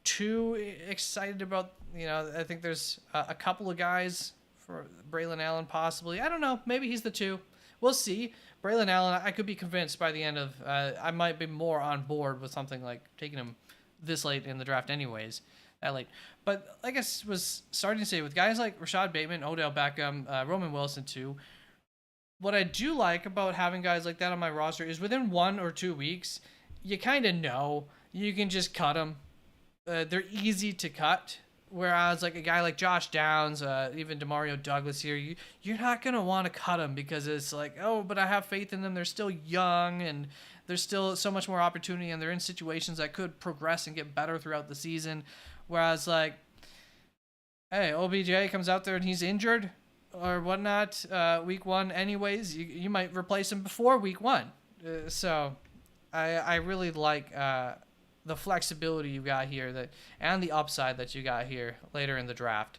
too excited about, I think there's a couple of guys for Braylon Allen possibly. I don't know. Maybe he's the two. We'll see. Braylon Allen, I could be convinced by the end of, I might be more on board with something like taking him this late in the draft anyways. That late. But like I was starting to say, with guys like Rashad Bateman, Odell Beckham, Roman Wilson too, what I do like about having guys like that on my roster is within 1 or 2 weeks, you kind of know you can just cut them. They're easy to cut. Whereas like a guy like Josh Downs, even Demario Douglas here, you're not going to want to cut them because it's like, oh, but I have faith in them. They're still young and there's still so much more opportunity and they're in situations that could progress and get better throughout the season. Whereas like, hey, OBJ comes out there and he's injured or whatnot, week 1 anyways, you might replace him before week 1. So I really like the flexibility you got here and the upside that you got here later in the draft.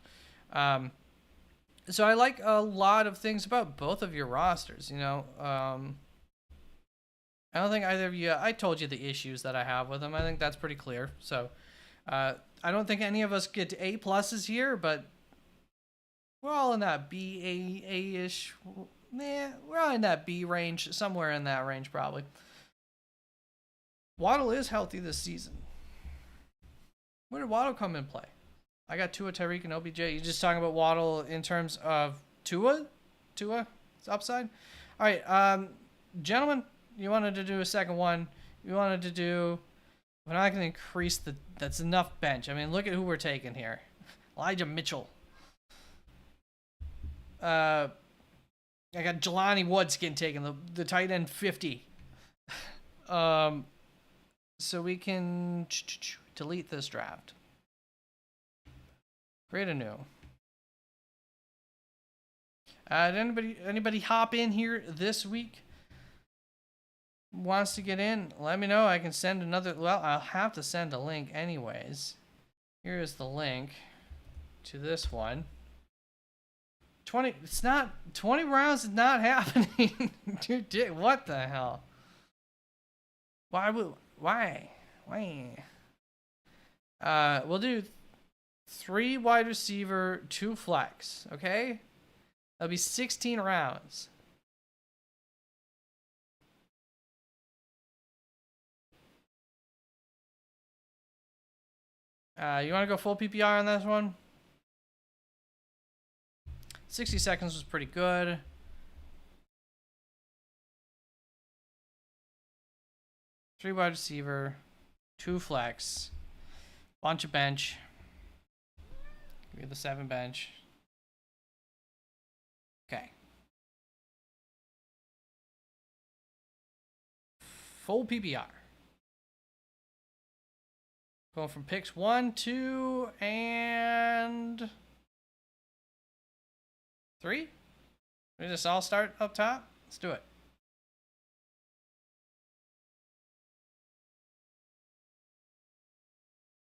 So I like a lot of things about both of your rosters, I don't think either of you, I told you the issues that I have with them. I think that's pretty clear. So I don't think any of us get A pluses here, but we're all in that B, A-ish. We're all in that B range, somewhere in that range probably. Waddle is healthy this season. Where did Waddle come in play? I got Tua, Tyreek, and OBJ. You just talking about Waddle in terms of Tua? Tua's upside? All right, gentlemen, you wanted to do a second one. You wanted to do... We're not going to increase that's enough bench. I mean, look at who we're taking here. Elijah Mitchell. I got Jelani Woods getting taken, the tight end 50. So we can delete this draft. Create a new. Did anybody hop in here this week? Wants to get in? Let me know. I can send another. Well, I'll have to send a link anyways. Here is the link to this one. 20. It's not 20 rounds. Is not happening. Dude, what the hell? Why? We'll do 3 wide receiver, 2 flex. Okay, that'll be 16 rounds. You want to go full PPR on this one? 60 seconds was pretty good. Three wide receiver, 2 flex, bunch of bench. Give me the 7 bench. Okay. Full PPR. Going from picks 1, 2, and 3. We just all start up top. Let's do it.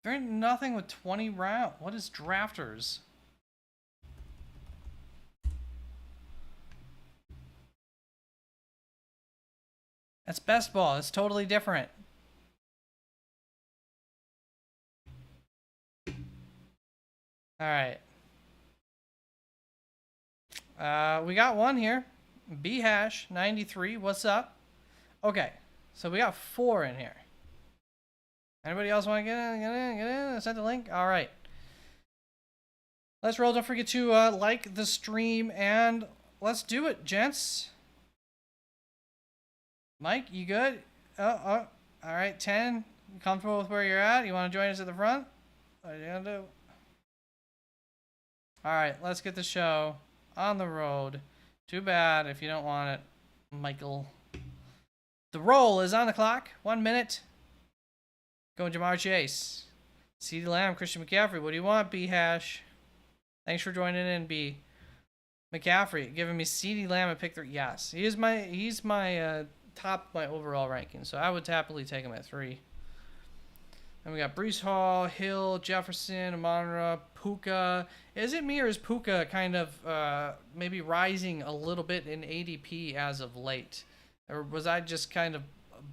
There ain't nothing with 20 rounds. What is drafters? That's best ball. It's totally different. All right. We got one here. B#93. What's up? Okay. So we got 4 in here. Anybody else want to get in? Send the link? All right. Let's roll. Don't forget to like the stream, and let's do it, gents. Mike, you good? Oh. All right, 10. You comfortable with where you're at? You want to join us at the front? What are you going to do? All right, let's get the show on the road. Too bad if you don't want it. Michael. The roll is on the clock. 1 minute. Going Jamar Chase. CeeDee Lamb, Christian McCaffrey. What do you want, B Hash? Thanks for joining in, B. McCaffrey giving me CeeDee Lamb at pick 3. Yes, he's my top of my overall ranking, so I would happily take him at 3. And we got Brees Hall, Hill, Jefferson, Amon-Ra, Puka. Is it me or is Puka kind of maybe rising a little bit in ADP as of late? Or was I just kind of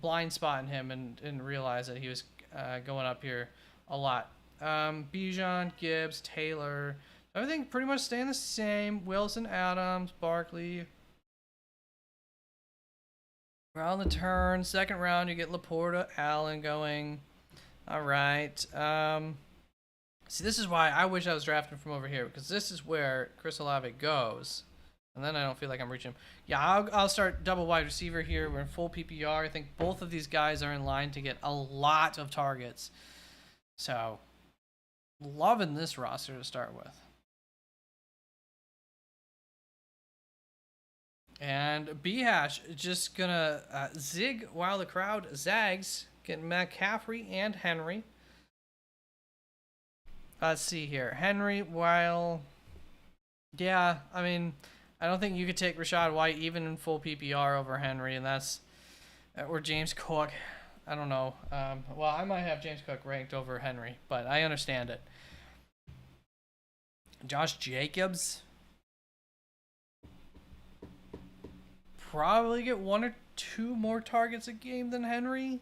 blind spotting him and didn't realize that he was going up here a lot? Bijan, Gibbs, Taylor. Everything pretty much staying the same. Wilson, Adams, Barkley. Around the turn, second round, you get Laporta, Allen going. All right. See, this is why I wish I was drafting from over here, because this is where Chris Olave goes. And then I don't feel like I'm reaching him. Yeah, I'll start double wide receiver here. We're in full PPR. I think both of these guys are in line to get a lot of targets. So, loving this roster to start with. And B-Hash just gonna zig while the crowd zags, getting McCaffrey and Henry. Let's see here. Henry, while... Yeah, I mean, I don't think you could take Rachaad White even in full PPR over Henry, and that's... Or James Cook. I don't know. Well, I might have James Cook ranked over Henry, but I understand it. Josh Jacobs. Probably get 1 or 2 more targets a game than Henry.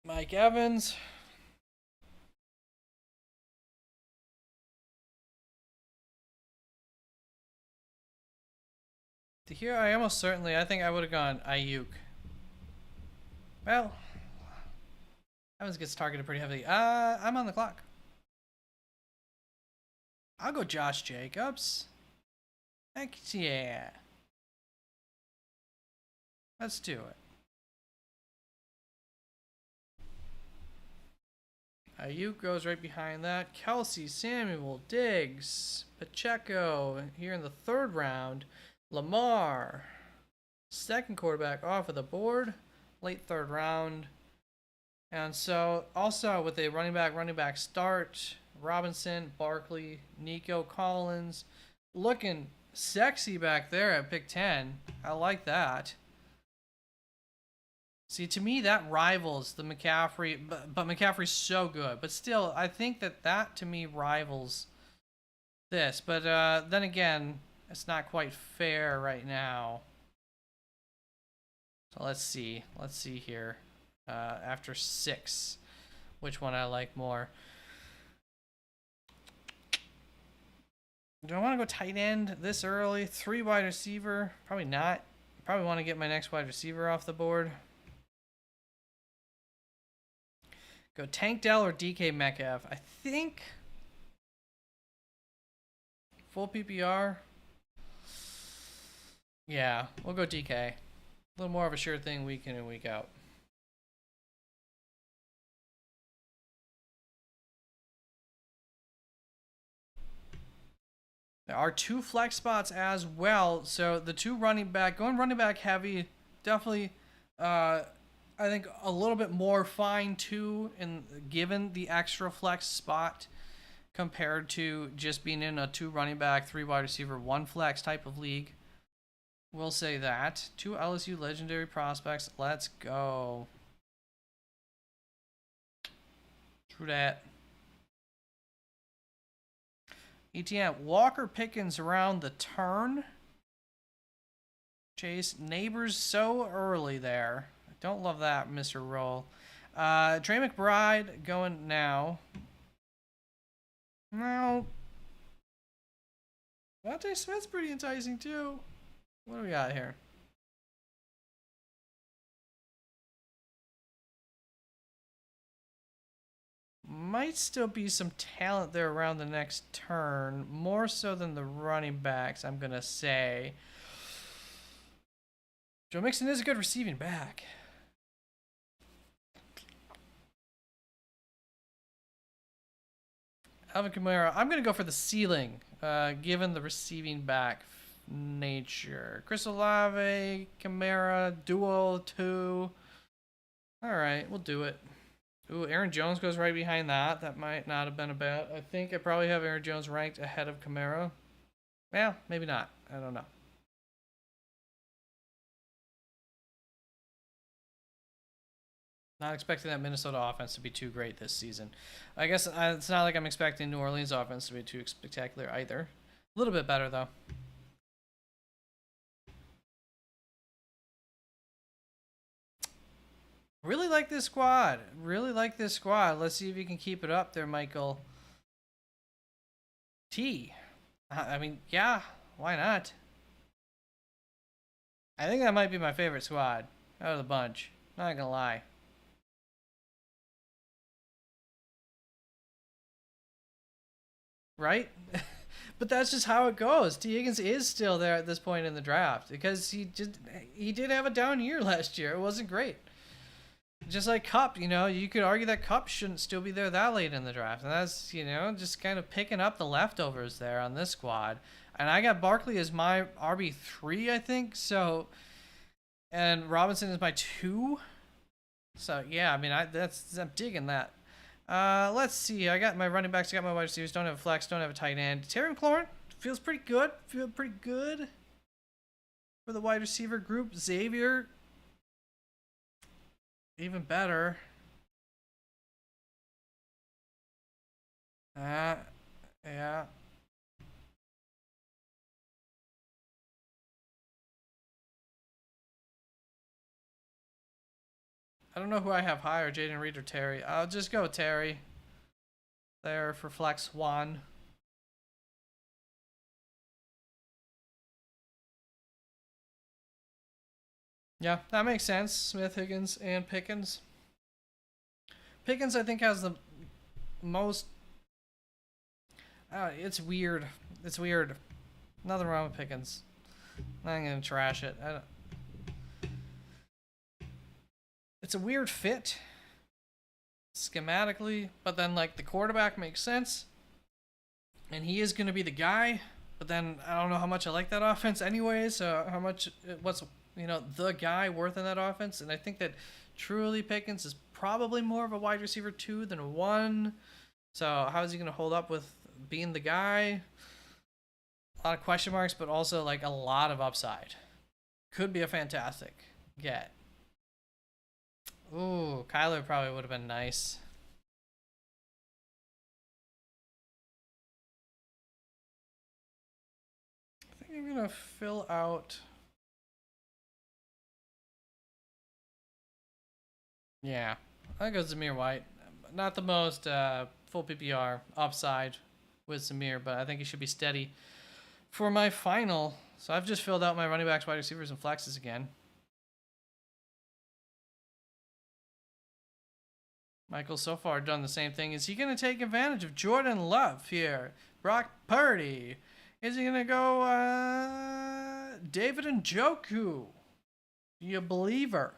Mike Evans. Here, I almost certainly, I think I would have gone Ayuk. Well, Evans gets targeted pretty heavily. I'm on the clock. I'll go Josh Jacobs. Heck yeah. Let's do it. Ayuk goes right behind that. Kelsey, Samuel, Diggs, Pacheco here in the 3rd round. Lamar, second quarterback off of the board, late 3rd round. And so also with a running back start, Robinson, Barkley, Nico Collins, looking sexy back there at pick 10. I like that. See, to me, that rivals the McCaffrey, but McCaffrey's so good. But still, I think that to me rivals this. But then again, it's not quite fair right now. So let's see. Let's see here. After 6, which one I like more. Do I want to go tight end this early? 3 wide receiver? Probably not. Probably want to get my next wide receiver off the board. Go Tank Dell or DK Metcalf. I think full PPR. Yeah, we'll go DK. A little more of a sure thing week in and week out. There are 2 flex spots as well. So the 2 running back, going running back heavy, definitely, I think a little bit more fine too, in given the extra flex spot compared to just being in a 2 running back, 3 wide receiver, 1 flex type of league. We'll say that. 2 LSU legendary prospects. Let's go. True that. ETN. Walker Pickens around the turn. Chase. Neighbors so early there. I don't love that, Mr. Roll. Trey McBride going now. No. Devontae Smith's pretty enticing too. What do we got here? Might still be some talent there around the next turn. More so than the running backs, I'm going to say. Joe Mixon is a good receiving back. Alvin Kamara. I'm going to go for the ceiling, given the receiving back nature. Chris Olave, Kamara, duo 2. All right, we'll do it. Ooh, Aaron Jones goes right behind that. That might not have been a bad. I think I probably have Aaron Jones ranked ahead of Kamara. Well, maybe not. I don't know. Not expecting that Minnesota offense to be too great this season. I guess it's not like I'm expecting New Orleans offense to be too spectacular either. A little bit better, though. Really like this squad. Really like this squad. Let's see if you can keep it up there, Michael T. I mean, yeah, why not? I think that might be my favorite squad out of the bunch. Not gonna lie. Right? But that's just how it goes. T. Higgins is still there at this point in the draft because he did have a down year last year. It wasn't great. Just like Cup, you could argue that Cup shouldn't still be there that late in the draft. And that's, just kind of picking up the leftovers there on this squad. And I got Barkley as my RB3, I think. So, and Robinson is my 2. So, yeah, I mean, I'm digging that. Let's see. I got my running backs, I got my wide receivers. Don't have a flex, don't have a tight end. Terry McLaurin feels pretty good. Feel pretty good for the wide receiver group. Xavier, even better. Yeah. I don't know who I have higher, Jaden Reed or Terry. I'll just go Terry there for flex 1. Yeah, that makes sense. Smith, Higgins, and Pickens. Pickens, I think, has the most. It's weird. It's weird. Nothing wrong with Pickens. I'm gonna trash it. It's a weird fit schematically, but then like the quarterback makes sense, and he is gonna be the guy. But then I don't know how much I like that offense anyway. So how much what's the guy worth in that offense? And I think that truly Pickens is probably more of a wide receiver 2 than a 1. So how is he going to hold up with being the guy? A lot of question marks, but also like a lot of upside. Could be a fantastic get. Ooh, Kyler probably would have been nice. I think I'm going to fill out. Yeah, I think it's Zamir White. Not the most full PPR upside with Zamir, but I think he should be steady for my final. So I've just filled out my running backs, wide receivers, and flexes again. Michael's so far done the same thing. Is he going to take advantage of Jordan Love here? Brock Purdy. Is he going to go David Njoku? You believer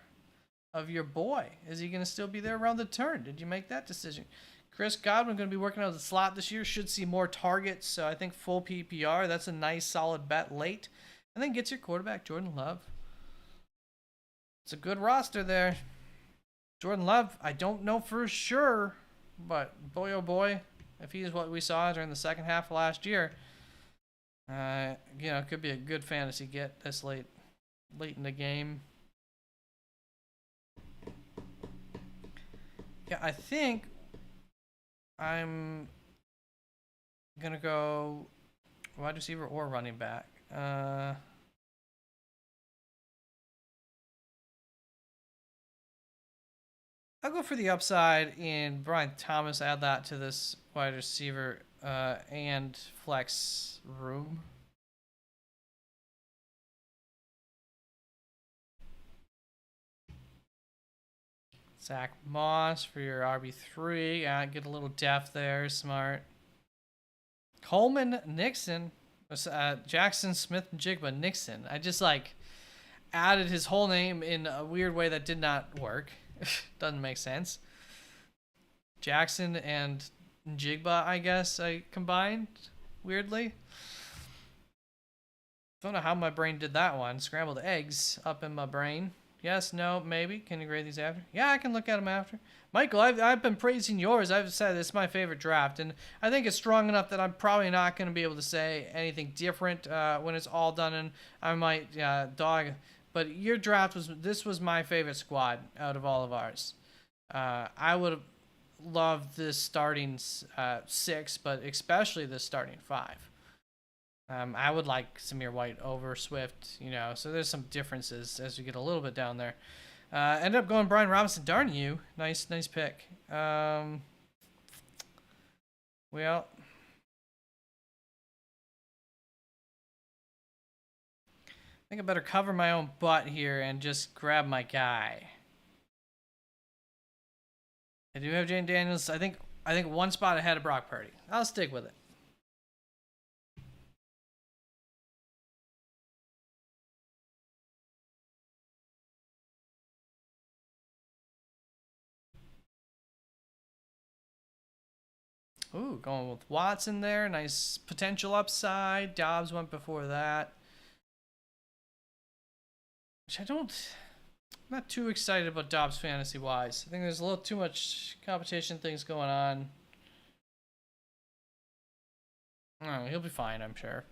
of your boy. Is he going to still be there around the turn? Did you make that decision? Chris Godwin going to be working out of the slot this year. Should see more targets. So I think full PPR. That's a nice solid bet late. And then gets your quarterback, Jordan Love. It's a good roster there. Jordan Love, I don't know for sure. But boy, oh boy, if he's what we saw during the second half of last year, it could be a good fantasy get this late in the game. Yeah, I think I'm gonna go wide receiver or running back. I'll go for the upside in Brian Thomas. Add that to this wide receiver and flex room. Zach Moss for your RB3. Get a little depth there. Smart. Coleman Nixon. Jackson Smith and Jigba Nixon. I just added his whole name in a weird way that did not work. Doesn't make sense. Jackson and Jigba, I guess I combined weirdly. Don't know how my brain did that one. Scrambled eggs up in my brain. Yes, no, maybe. Can you grade these after? Yeah, I can look at them after. Michael, I've been praising yours. I've said it's my favorite draft, and I think it's strong enough that I'm probably not going to be able to say anything different when it's all done, and I might dog. But your draft was my favorite squad out of all of ours. I would have loved this starting six, but especially this starting five. I would like Samir White over Swift, so there's some differences as we get a little bit down there. Ended up going Brian Robinson. Darn you. Nice pick. Well, I think I better cover my own butt here and just grab my guy. I do have Jane Daniels. I think one spot ahead of Brock Purdy. I'll stick with it. Ooh, going with Watson there. Nice potential upside. Dobbs went before that. Which I'm not too excited about Dobbs fantasy-wise. I think there's a little too much competition things going on. Oh, he'll be fine, I'm sure.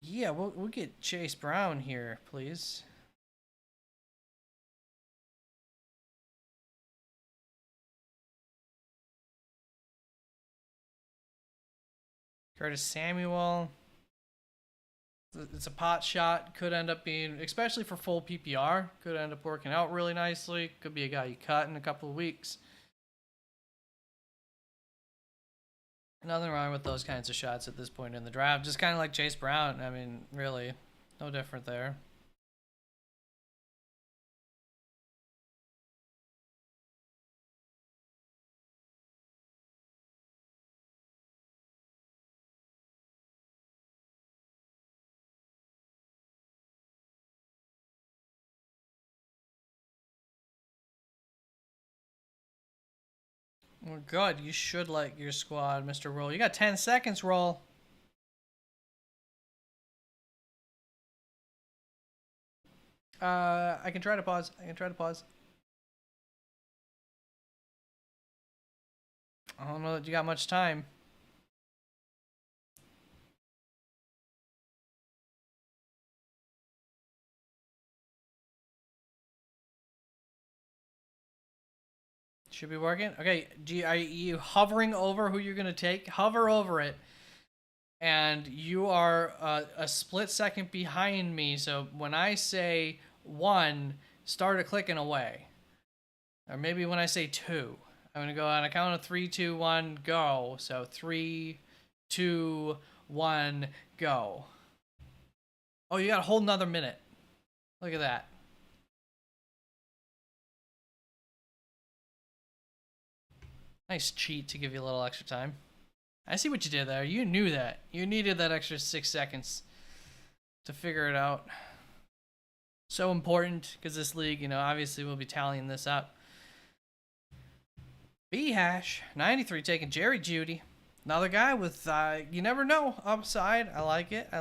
Yeah, we'll get Chase Brown here, please. Curtis Samuel. It's a pot shot. Could end up being, especially for full PPR, could end up working out really nicely. Could be a guy you cut in a couple of weeks. Nothing wrong with those kinds of shots at this point in the draft. Just kind of like Chase Brown. I mean, really, no different there. Well, good. You should like your squad, Mr. Roll. You got 10 seconds, Roll. I can try to pause. I don't know that you got much time. Should be working. Okay, are you hovering over who you're gonna take? Hover over it, and you are a split second behind me. So when I say one, start clicking away, or maybe when I say two, I'm gonna go on a count of 3, 2, 1, go. So 3, 2, 1, go. Oh, you got a whole nother minute. Look at that. Nice cheat to give you a little extra time. I see what you did there. You knew that. You needed that extra 6 seconds to figure it out. So important, because this league, obviously we'll be tallying this up. B-Hash, 93, taking Jerry Jeudy. Another guy with, you never know, upside. I like it. I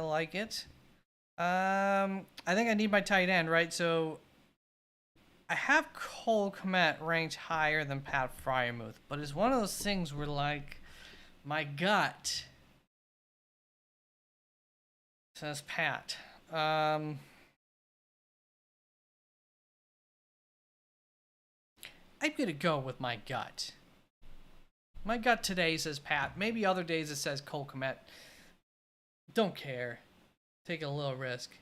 think I need my tight end, right? So I have Cole Kmet ranked higher than Pat Fryermuth, but it's one of those things where, like, my gut says Pat. I'm gonna go with my gut. My gut today says Pat. Maybe other days it says Cole Kmet. Don't care. Take a little risk.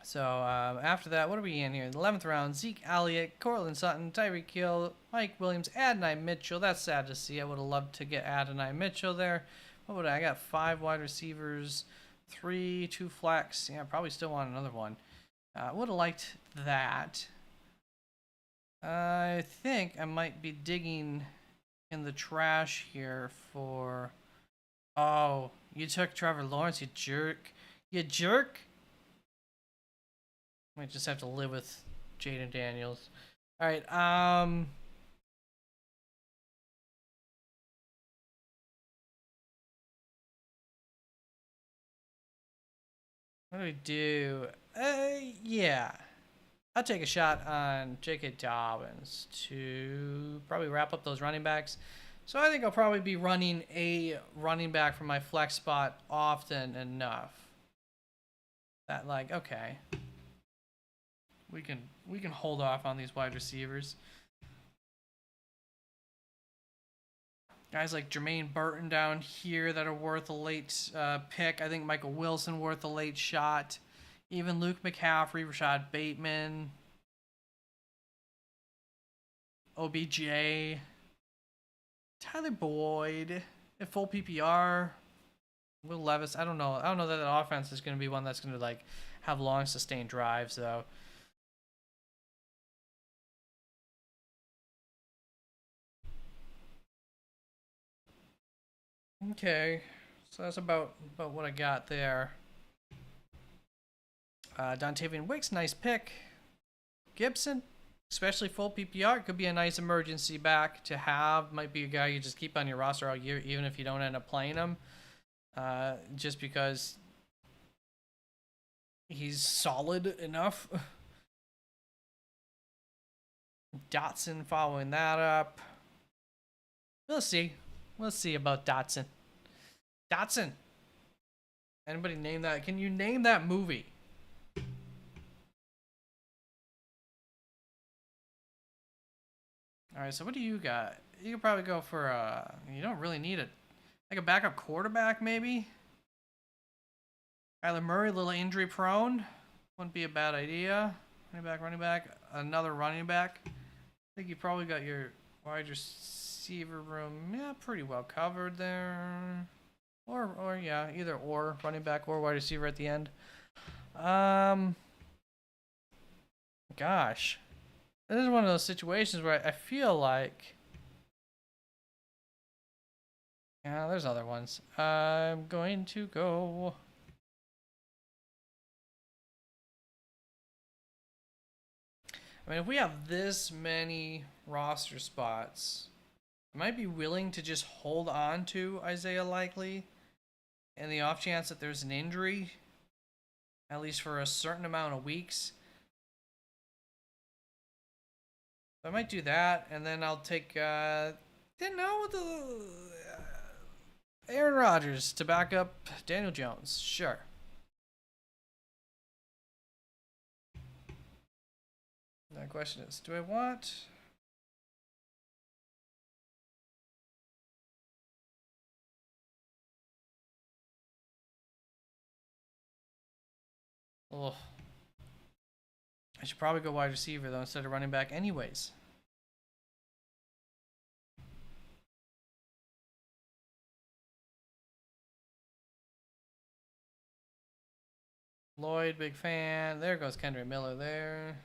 So after that, what are we in here? The 11th round, Zeke Elliott, Cortland Sutton, Tyreek Hill, Mike Williams, Adonai Mitchell. That's sad to see. I would have loved to get Adonai Mitchell there. What would I got? 5 wide receivers, 3, 2 flex. Yeah, probably still want another one. Would have liked that. I think I might be digging in the trash here for... Oh, you took Trevor Lawrence, you jerk. You jerk. Might just have to live with Jaden Daniels. All right. What do we do? Yeah. I'll take a shot on J.K. Dobbins to probably wrap up those running backs. So I think I'll probably be running a running back from my flex spot often enough. That like, okay. We can hold off on these wide receivers. Guys like Jermaine Burton down here that are worth a late pick. I think Michael Wilson worth a late shot. Even Luke McCaffrey, Rashad Bateman, OBJ, Tyler Boyd, at full PPR, Will Levis. I don't know. I don't know that the offense is going to be one that's going to like have long sustained drives though. Okay, so that's about what I got there. Dontavian Wicks, nice pick. Gibson, especially full PPR, could be a nice emergency back to have. Might be a guy you just keep on your roster all year, even if you don't end up playing him. Just because he's solid enough. Dotson following that up. We'll see. We'll see about Dotson. Dotson. Anybody name that? Can you name that movie? All right, so what do you got? You could probably go for you don't really need it. Like a backup quarterback, maybe? Kyler Murray, a little injury prone. Wouldn't be a bad idea. Running back. Another running back. I think you probably got your wide receiver room, yeah, pretty well covered there. Or yeah, either or, running back or wide receiver at the end. Gosh. This is one of those situations where I feel like, yeah, there's other ones. I'm going to go. I mean, if we have this many roster spots, I might be willing to just hold on to Isaiah Likely in the off chance that there's an injury, at least for a certain amount of weeks. I might do that, and then I'll take, Aaron Rodgers to back up Daniel Jones. Sure. The question is, do I want... Oh, I should probably go wide receiver, though, instead of running back anyways. Lloyd, big fan. There goes Kendrick Miller there.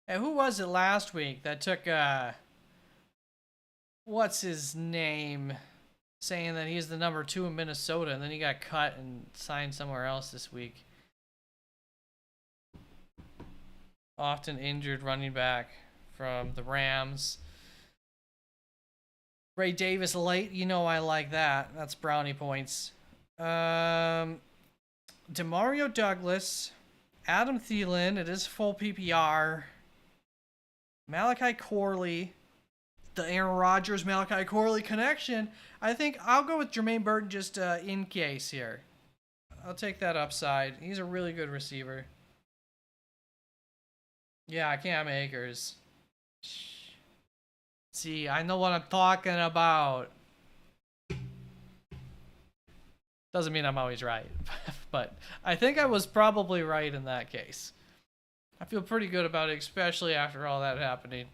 Hey, who was it last week that took, what's his name? Saying that he's the number 2 in Minnesota, and then he got cut and signed somewhere else this week. Often injured running back from the Rams. Ray Davis late, you know I like that. That's brownie points. Demario Douglas, Adam Thielen, it is full PPR. Malachi Corley, the Aaron Rodgers Malachi Corley connection. I think I'll go with Jermaine Burton just in case here. I'll take that upside. He's a really good receiver. Yeah, Cam Akers. See, I know what I'm talking about. Doesn't mean I'm always right, but I think I was probably right in that case. I feel pretty good about it, especially after all that happening.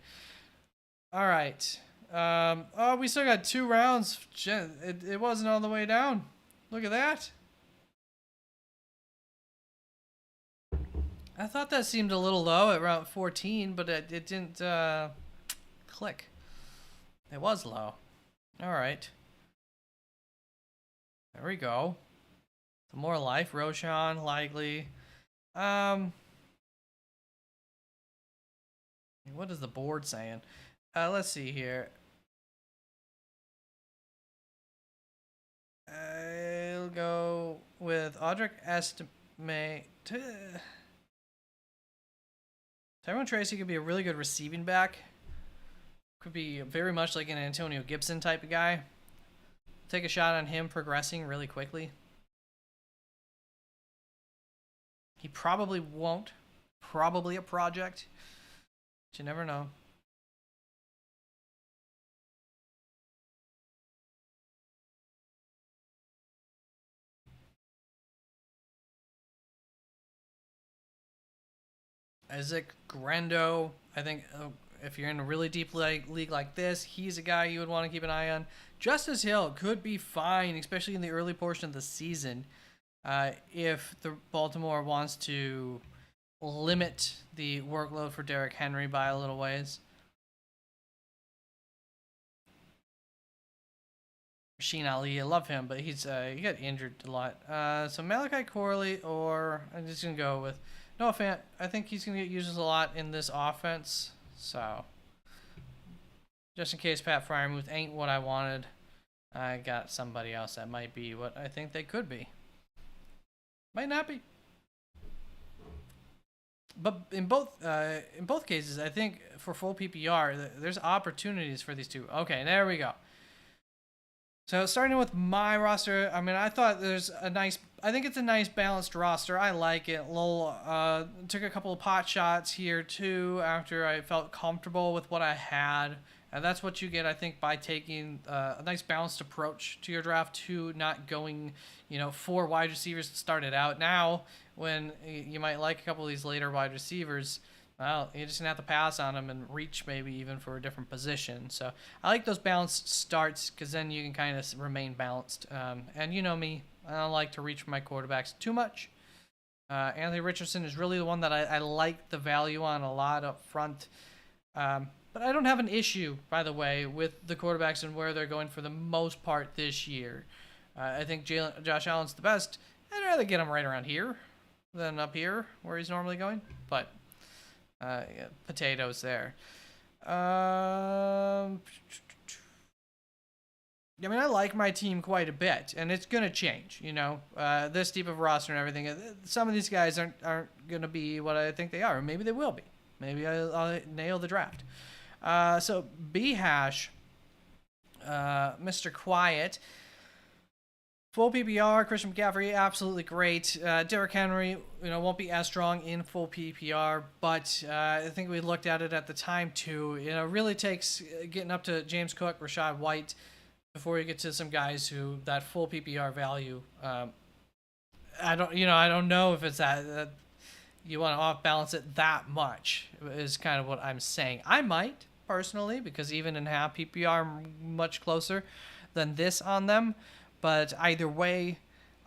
All right. Oh, we still got 2 rounds. It wasn't all the way down. Look at that. I thought that seemed a little low at round 14, but it didn't click. It was low. All right. There we go. Some more life. Roshan, Likely. What is the board saying? Let's see here. I'll go with with Audric Estime. Tyrone Tracy could be a really good receiving back. Could be very much like an Antonio Gibson type of guy. Take a shot on him progressing really quickly. He probably won't. Probably a project. But you never know. Isaac Grando, I think if you're in a really deep league like this, he's a guy you would want to keep an eye on. Justice Hill could be fine, especially in the early portion of the season, if the Baltimore wants to limit the workload for Derrick Henry by a little ways. Rasheen Ali, I love him, but he got injured a lot. So Malachi Corley, or I'm just gonna go with Noah Fant. I think he's gonna get used a lot in this offense. So just in case Pat Fryermuth ain't what I wanted, I got somebody else that might be what I think they could be. Might not be. But in both cases, I think for full PPR, there's opportunities for these two. Okay, there we go. So starting with my roster, I mean, I thought I think it's a nice balanced roster. I like it. Lowell took a couple of pot shots here too after I felt comfortable with what I had. And that's what you get, I think, by taking a nice balanced approach to your draft, to not going, 4 wide receivers to start it out. Now, when you might like a couple of these later wide receivers, well, you're just going to have to pass on them and reach maybe even for a different position. So I like those balanced starts because then you can kind of remain balanced. And you know me, I don't like to reach for my quarterbacks too much. Anthony Richardson is really the one that I like the value on a lot up front. But I don't have an issue, by the way, with the quarterbacks and where they're going for the most part this year. I think Josh Allen's the best. I'd rather get him right around here than up here where he's normally going. But yeah, potatoes there. I mean, I like my team quite a bit, and it's going to change, this deep of a roster and everything. Some of these guys aren't going to be what I think they are, or maybe they will be. Maybe I'll nail the draft. So B-Hash, Mr. Quiet, full PPR, Christian McCaffrey, absolutely great. Derrick Henry, won't be as strong in full PPR, but I think we looked at it at the time too. It really takes getting up to James Cook, Rachaad White, before you get to some guys who that full PPR value. I don't know if it's that you want to off balance it that much is kind of what I'm saying. I might personally, because even in half PPR, I'm much closer than this on them. But either way,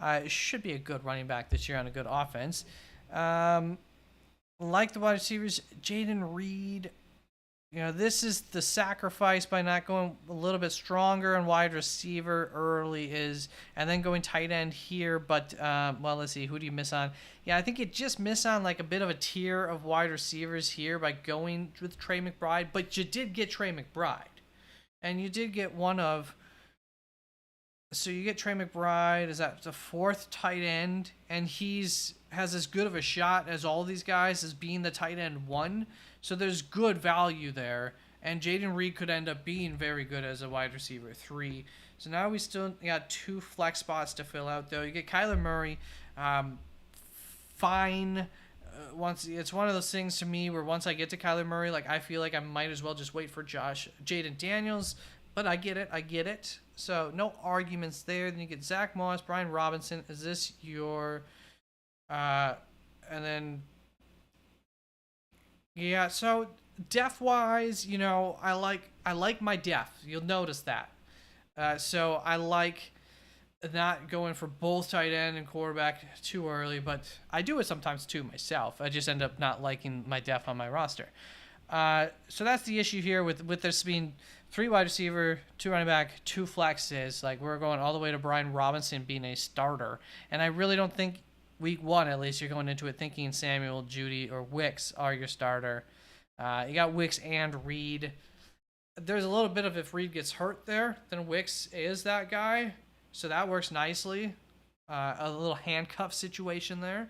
it should be a good running back this year on a good offense. Like the wide receivers, Jaden Reed. This is the sacrifice by not going a little bit stronger on wide receiver early and then going tight end here. But, well, let's see. Who do you miss on? Yeah, I think you just miss on like a bit of a tier of wide receivers here by going with Trey McBride. But you did get Trey McBride. And you did get one of... So you get Trey McBride, is that the 4th tight end, and has as good of a shot as all these guys as being the tight end 1. So there's good value there, and Jaden Reed could end up being very good as a wide receiver 3. So now we still got 2 flex spots to fill out, though. You get Kyler Murray, fine. Once it's one of those things to me where once I get to Kyler Murray, like I feel like I might as well just wait for Jaden Daniels. But I get it. So no arguments there. Then you get Zach Moss, Brian Robinson. Is this your and then yeah, so depth wise, I like my depth. You'll notice that. So I like not going for both tight end and quarterback too early, but I do it sometimes too myself. I just end up not liking my depth on my roster. So that's the issue here with this being 3 wide receiver, 2 running back, 2 flexes. Like we're going all the way to Brian Robinson being a starter, and I really don't think week 1 at least you're going into it thinking Samuel, Judy, or Wicks are your starter. You got Wicks and Reed. There's a little bit of if Reed gets hurt there, then Wicks is that guy, so that works nicely. a little handcuff situation there,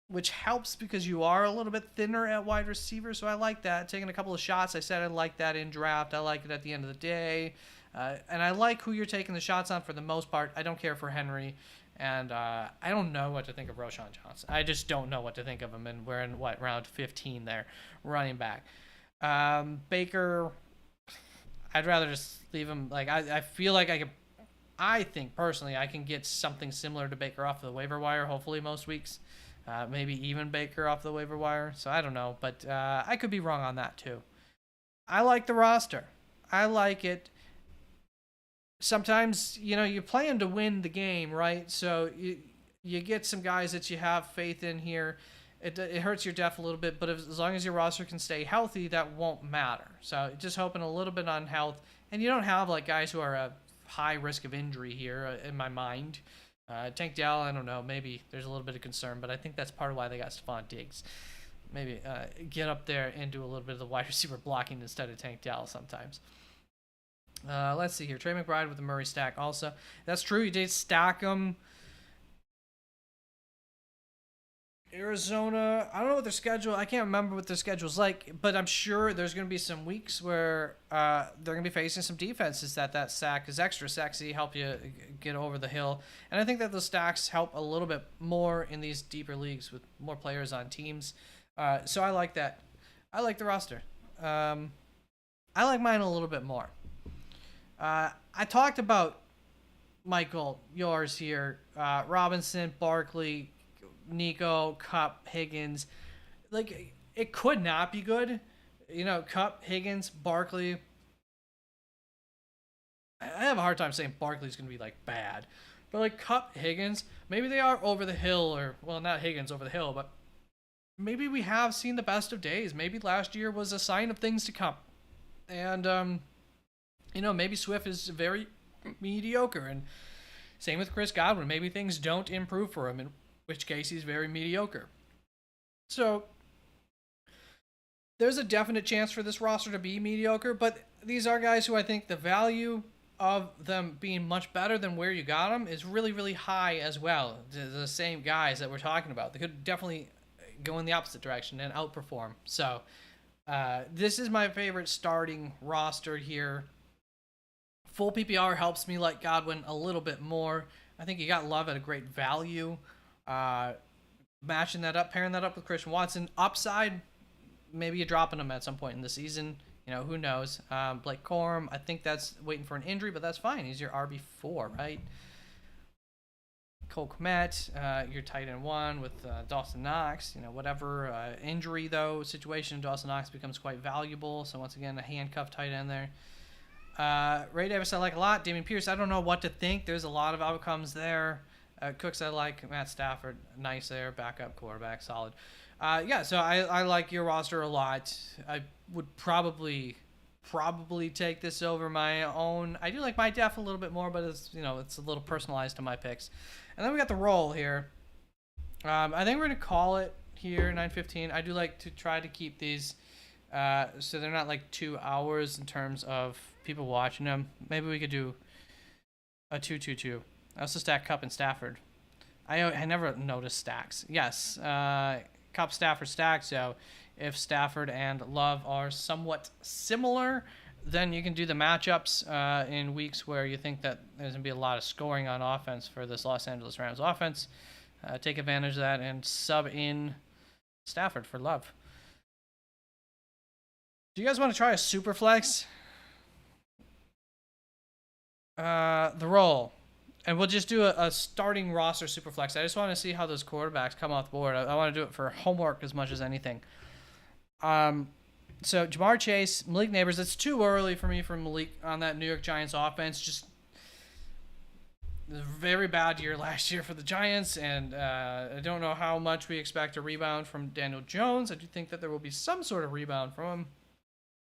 which helps because you are a little bit thinner at wide receiver. So I like that. Taking a couple of shots. I said I like that in draft. I like it at the end of the day. And I like who you're taking the shots on for the most part. I don't care for Henry. And I don't know what to think of Roshan Johnson. I just don't know what to think of him. And we're in, round 15 there, running back. Baker, I'd rather just leave him. Like, I feel like I think personally I can get something similar to Baker off the waiver wire, hopefully most weeks. Maybe even Baker off the waiver wire. So I don't know, but I could be wrong on that too. I like the roster. I like it. Sometimes, you plan to win the game, right? So you get some guys that you have faith in here. It hurts your depth a little bit, but as long as your roster can stay healthy, that won't matter. So just hoping a little bit on health. And you don't have like guys who are a high risk of injury here in my mind. Tank Dell, I don't know. Maybe there's a little bit of concern, but I think that's part of why they got Stephon Diggs. Maybe get up there and do a little bit of the wide receiver blocking instead of Tank Dell sometimes. Let's see here. Trey McBride with the Murray stack also. That's true. You did stack them. Arizona, I don't know what their schedule. I can't remember what their schedule's like, but I'm sure there's going to be some weeks where they're going to be facing some defenses that sack is extra sexy, help you get over the hill. And I think that those stacks help a little bit more in these deeper leagues with more players on teams. So I like that. I like the roster. I like mine a little bit more. I talked about Michael, yours here, Robinson, Barkley, Nico, Cup, Higgins. Like, it could not be good. Cup, Higgins, Barkley. I have a hard time saying Barkley's going to be, like, bad. But, like, Cup, Higgins, maybe they are over the hill, or, well, not Higgins over the hill, but maybe we have seen the best of days. Maybe last year was a sign of things to come. And, maybe Swift is very mediocre. And same with Chris Godwin. Maybe things don't improve for him, in which case he's very mediocre. So there's a definite chance for this roster to be mediocre, but these are guys who I think the value of them being much better than where you got them is really, really high as well. The same guys that we're talking about. They could definitely go in the opposite direction and outperform. So this is my favorite starting roster here. Full PPR helps me like Godwin a little bit more. I think you got Love at a great value. Matching that up, pairing that up with Christian Watson. Upside, maybe you're dropping him at some point in the season. Who knows? Blake Corum, I think that's waiting for an injury, but that's fine. He's your RB4, right? Cole Kmet, your tight end 1 with Dawson Knox. Whatever injury, though, situation, Dawson Knox becomes quite valuable. So, once again, a handcuff tight end there. Ray Davis, I like a lot. Damian Pierce, I don't know what to think. There's a lot of outcomes there. Cooks, I like. Matt Stafford, nice there. Backup quarterback, solid. So I like your roster a lot. I would probably take this over my own. I do like my def a little bit more, but it's a little personalized to my picks. And then we got the roll here. I think we're gonna call it here 9:15. I do like to try to keep these so they're not like 2 hours in terms of people watching them. Maybe we could do a 2-2-2. I also stack Cup and Stafford. I never noticed stacks. Yes, Cup, Stafford stack. So if Stafford and Love are somewhat similar, then you can do the matchups in weeks where you think that there's going to be a lot of scoring on offense for this Los Angeles Rams offense. Take advantage of that and sub in Stafford for Love. Do you guys want to try a super flex? The roll. And we'll just do a starting roster super flex. I just want to see how those quarterbacks come off the board. I want to do it for homework as much as anything. So Jamar Chase, Malik Neighbors. It's too early for me for Malik on that New York Giants offense. Just a very bad year last year for the Giants, and I don't know how much we expect a rebound from Daniel Jones. I do think that there will be some sort of rebound from him,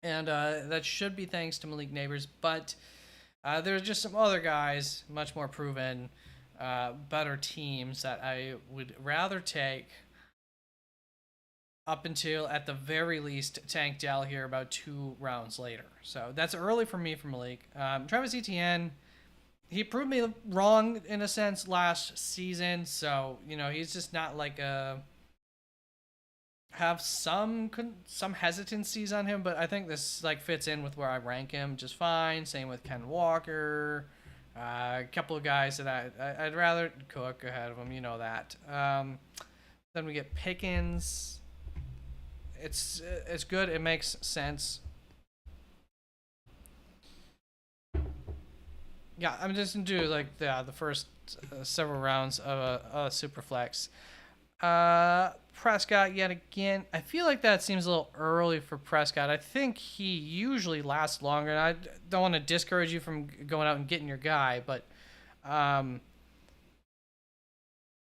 and that should be thanks to Malik Neighbors, but there's just some other guys, much more proven, better teams that I would rather take up until, at the very least, Tank Dell here about 2 rounds later. So that's early for me for Malik. Travis Etienne, he proved me wrong in a sense last season. So he's just not like a have some hesitancies on him, but I think this like fits in with where I rank him just fine. Same with Ken Walker, a couple of guys that I'd rather Cook ahead of him. You know that. Then we get Pickens. It's good. It makes sense. Yeah, I'm just gonna do like the first several rounds of a super flex. Prescott yet again. I feel like that seems a little early for Prescott. I think he usually lasts longer. And I don't want to discourage you from going out and getting your guy, but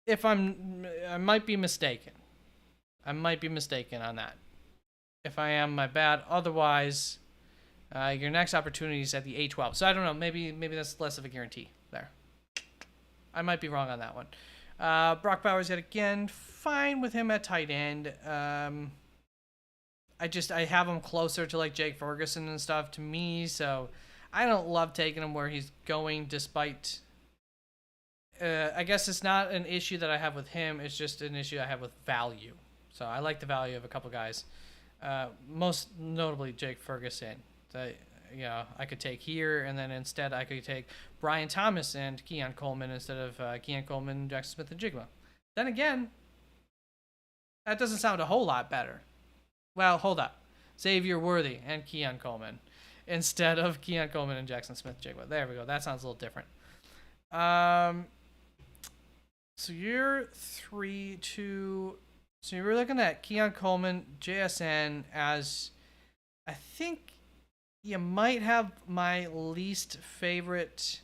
if I might be mistaken. I might be mistaken on that. If I am, my bad. Otherwise, your next opportunity is at the A12. So I don't know. Maybe that's less of a guarantee there. I might be wrong on that one. Brock Bowers yet again. Fine with him at tight end. I have him closer to like Jake Ferguson and stuff to me, so I don't love taking him where he's going. Despite, I guess it's not an issue that I have with him. It's just an issue I have with value. So I like the value of a couple guys, most notably Jake Ferguson. That I could take here, and then instead I could take Brian Thomas and Keon Coleman instead of Keon Coleman, Jackson Smith, and Jigma. Then again, that doesn't sound a whole lot better. Well, hold up. Xavier Worthy and Keon Coleman instead of Keon Coleman and Jackson Smith, Jigma. There we go. That sounds a little different. So you're 3-2. So you were looking at Keon Coleman, JSN as, I think you might have my least favorite.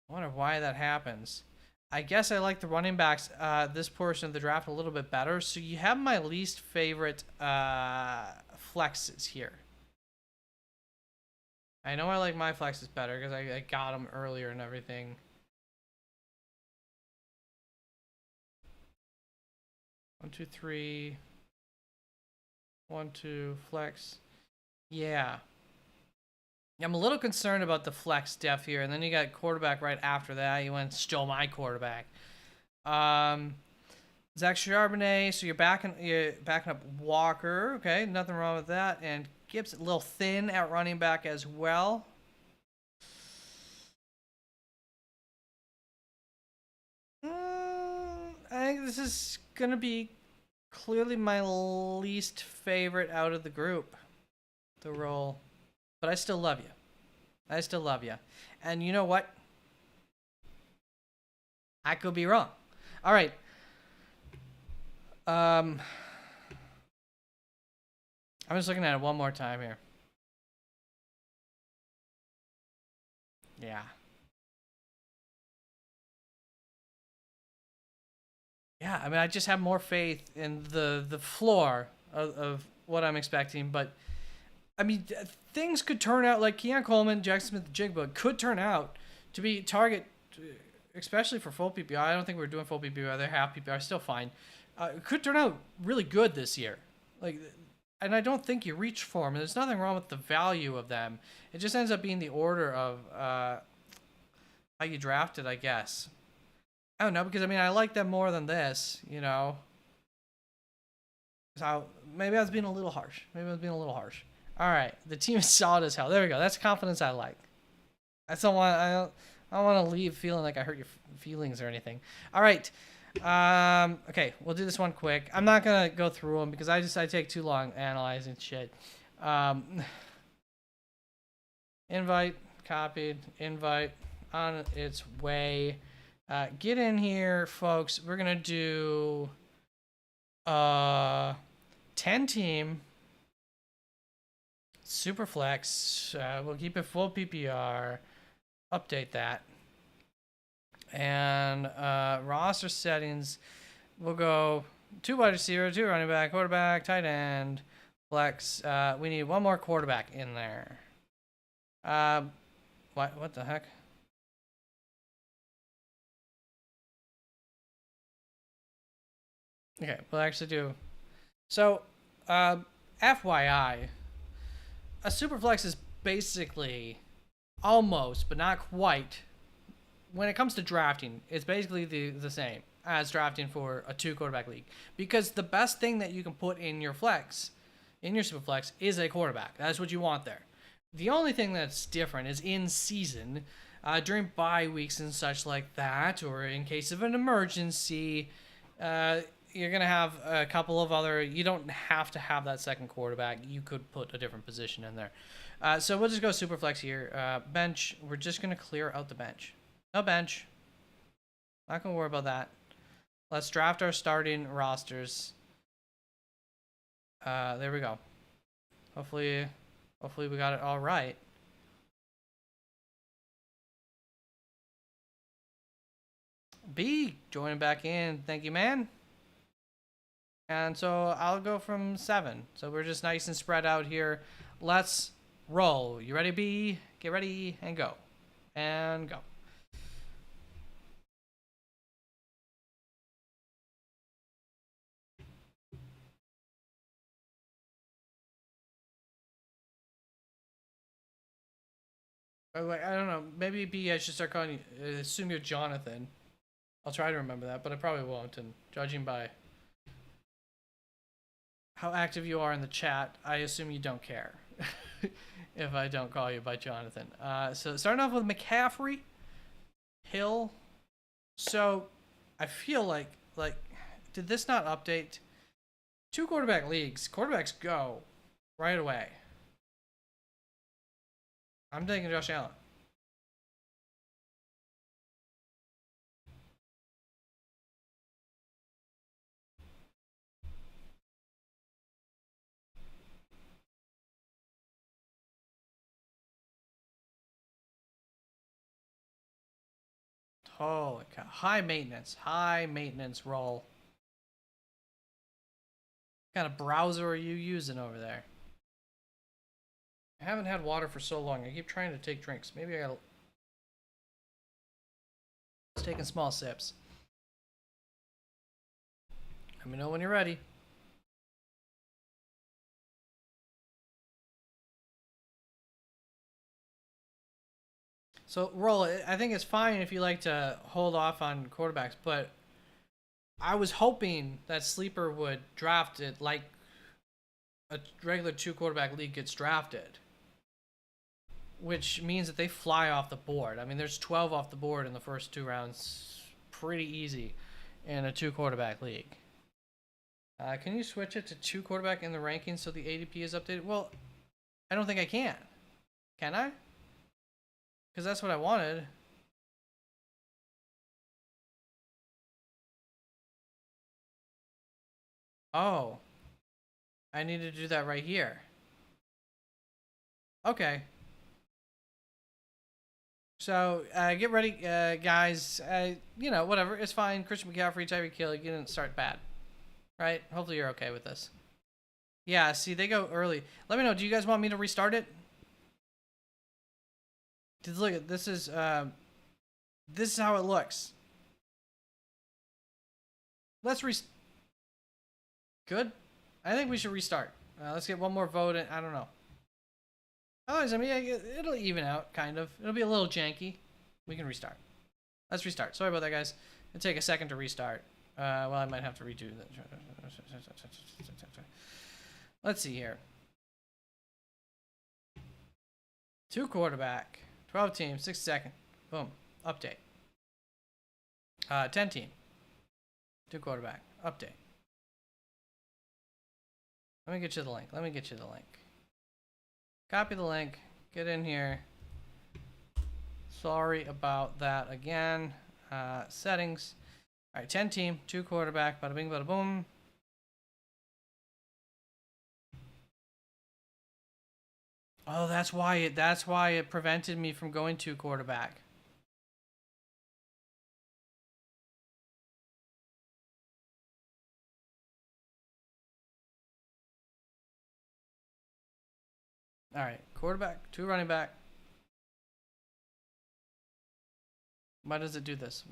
I wonder why that happens. I guess I like the running backs this portion of the draft a little bit better. So you have my least favorite flexes here. I know I like my flexes better because I got them earlier and everything. One, two, three. 1, 2, flex. Yeah. I'm a little concerned about the flex depth here, and then you got quarterback right after that. You went and stole my quarterback. Zach Charbonnet, so you're backing up Walker. Okay, nothing wrong with that. And Gibbs a little thin at running back as well. I think this is gonna be clearly my least favorite out of the group. The role. But I still love you. I still love you. And you know what? I could be wrong. All right. I'm just looking at it one more time here. Yeah. Yeah, I mean, I just have more faith in the floor of what I'm expecting, but I mean, things could turn out like Keon Coleman, Jackson Smith, Jigba could turn out to be target, especially for full PPR. I don't think we're doing full PPR. They're half PPR, still fine. Could turn out really good this year. And I don't think you reach for them. There's nothing wrong with the value of them. It just ends up being the order of how you drafted, I guess. I don't know, because I mean, I like them more than this, So maybe I was being a little harsh. All right, the team is solid as hell. There we go. That's confidence I like. I don't want to leave feeling like I hurt your feelings or anything. All right. Okay, we'll do this one quick. I'm not gonna go through them because I take too long analyzing shit. Invite copied. Invite on its way. Get in here, folks. We're gonna do 10 team. Superflex. We'll keep it full PPR. Update that. And roster settings. We'll go 2 wide receiver, 2 running back, quarterback, tight end, flex. We need one more quarterback in there. What the heck? Okay, we'll actually do. So, FYI. A superflex is basically almost, but not quite, when it comes to drafting, it's basically the same as drafting for a 2 quarterback league, because the best thing that you can put in your flex, in your super flex, is a quarterback. That's what you want there. The only thing that's different is in season, during bye weeks and such like that, or in case of an emergency, you're going to have a couple of other. You don't have to have that second quarterback. You could put a different position in there. So we'll just go super flex here. Bench, we're just going to clear out the bench. No bench. Not going to worry about that. Let's draft our starting rosters. There we go. Hopefully we got it all right. B, joining back in. Thank you, man. And so I'll go from 7. So we're just nice and spread out here. Let's roll. You ready, B? Get ready and go. And go. I don't know. Maybe B, I should start calling you. Assume you're Jonathan. I'll try to remember that, but I probably won't. And judging by how active you are in the chat, I assume you don't care if I don't call you by Jonathan. So starting off with McCaffrey, Hill. So I feel like did this not update? 2 quarterback leagues. Quarterbacks go right away. I'm taking Josh Allen. Holy cow. High maintenance role. What kind of browser are you using over there? I haven't had water for so long. I keep trying to take drinks. Maybe I gotta... Just taking small sips. Let me know when you're ready. So, roll it. I think it's fine if you like to hold off on quarterbacks, but I was hoping that Sleeper would draft it like a regular 2 quarterback league gets drafted, which means that they fly off the board. I mean, there's 12 off the board in the first 2 rounds. Pretty easy in a 2 quarterback league. Can you switch it to 2 quarterback in the rankings so the ADP is updated? Well, I don't think I can. Can I? Because that's what I wanted. Oh. I need to do that right here. Okay. So, get ready, guys. You know, whatever. It's fine. Christian McCaffrey, Tyreek Hill, you didn't start bad. Right? Hopefully you're okay with this. Yeah, see, they go early. Let me know. Do you guys want me to restart it? Look at this is how it looks. Let's Good. I think we should restart. Let's get one more vote. I don't know. Otherwise, I mean, it'll even out, kind of. It'll be a little janky. We can restart. Let's restart. Sorry about that, guys. It'll take a second to restart. Well, I might have to redo that. Let's see here. 2 quarterback. 12 team, 6 second. Boom. Update. 10 team. 2 quarterback. Update. Let me get you the link. Copy the link. Get in here. Sorry about that again. Settings. All right, 10 team, 2 quarterback. Bada bing, bada boom. Oh, that's why it prevented me from going 2 quarterback. All right, quarterback, 2 running back. Why does it do this?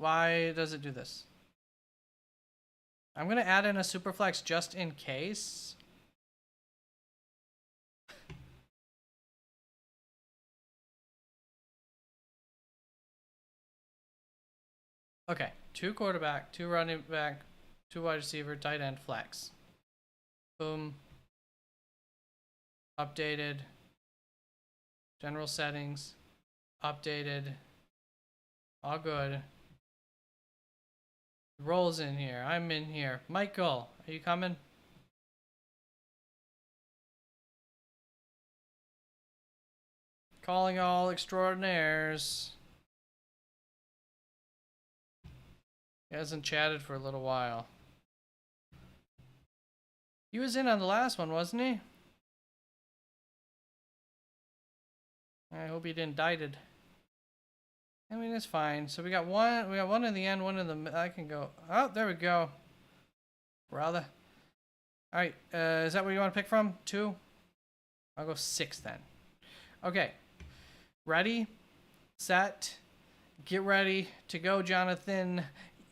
I'm going to add in a super flex just in case. Okay, 2 quarterback, 2 running back, 2 wide receiver, tight end, flex. Boom. Updated. General settings. Updated. All good. Rolls in here. I'm in here. Michael, are you coming? Calling all extraordinaires. He hasn't chatted for a little while. He was in on the last one, wasn't he? I hope he didn't indicted. I mean, it's fine. So we got one. We got one in the end, one in the. I can go. Oh, there we go. Brother. All right. Is that what you want to pick from? 2. I'll go 6 then. Okay. Ready, set, get ready to go, Jonathan.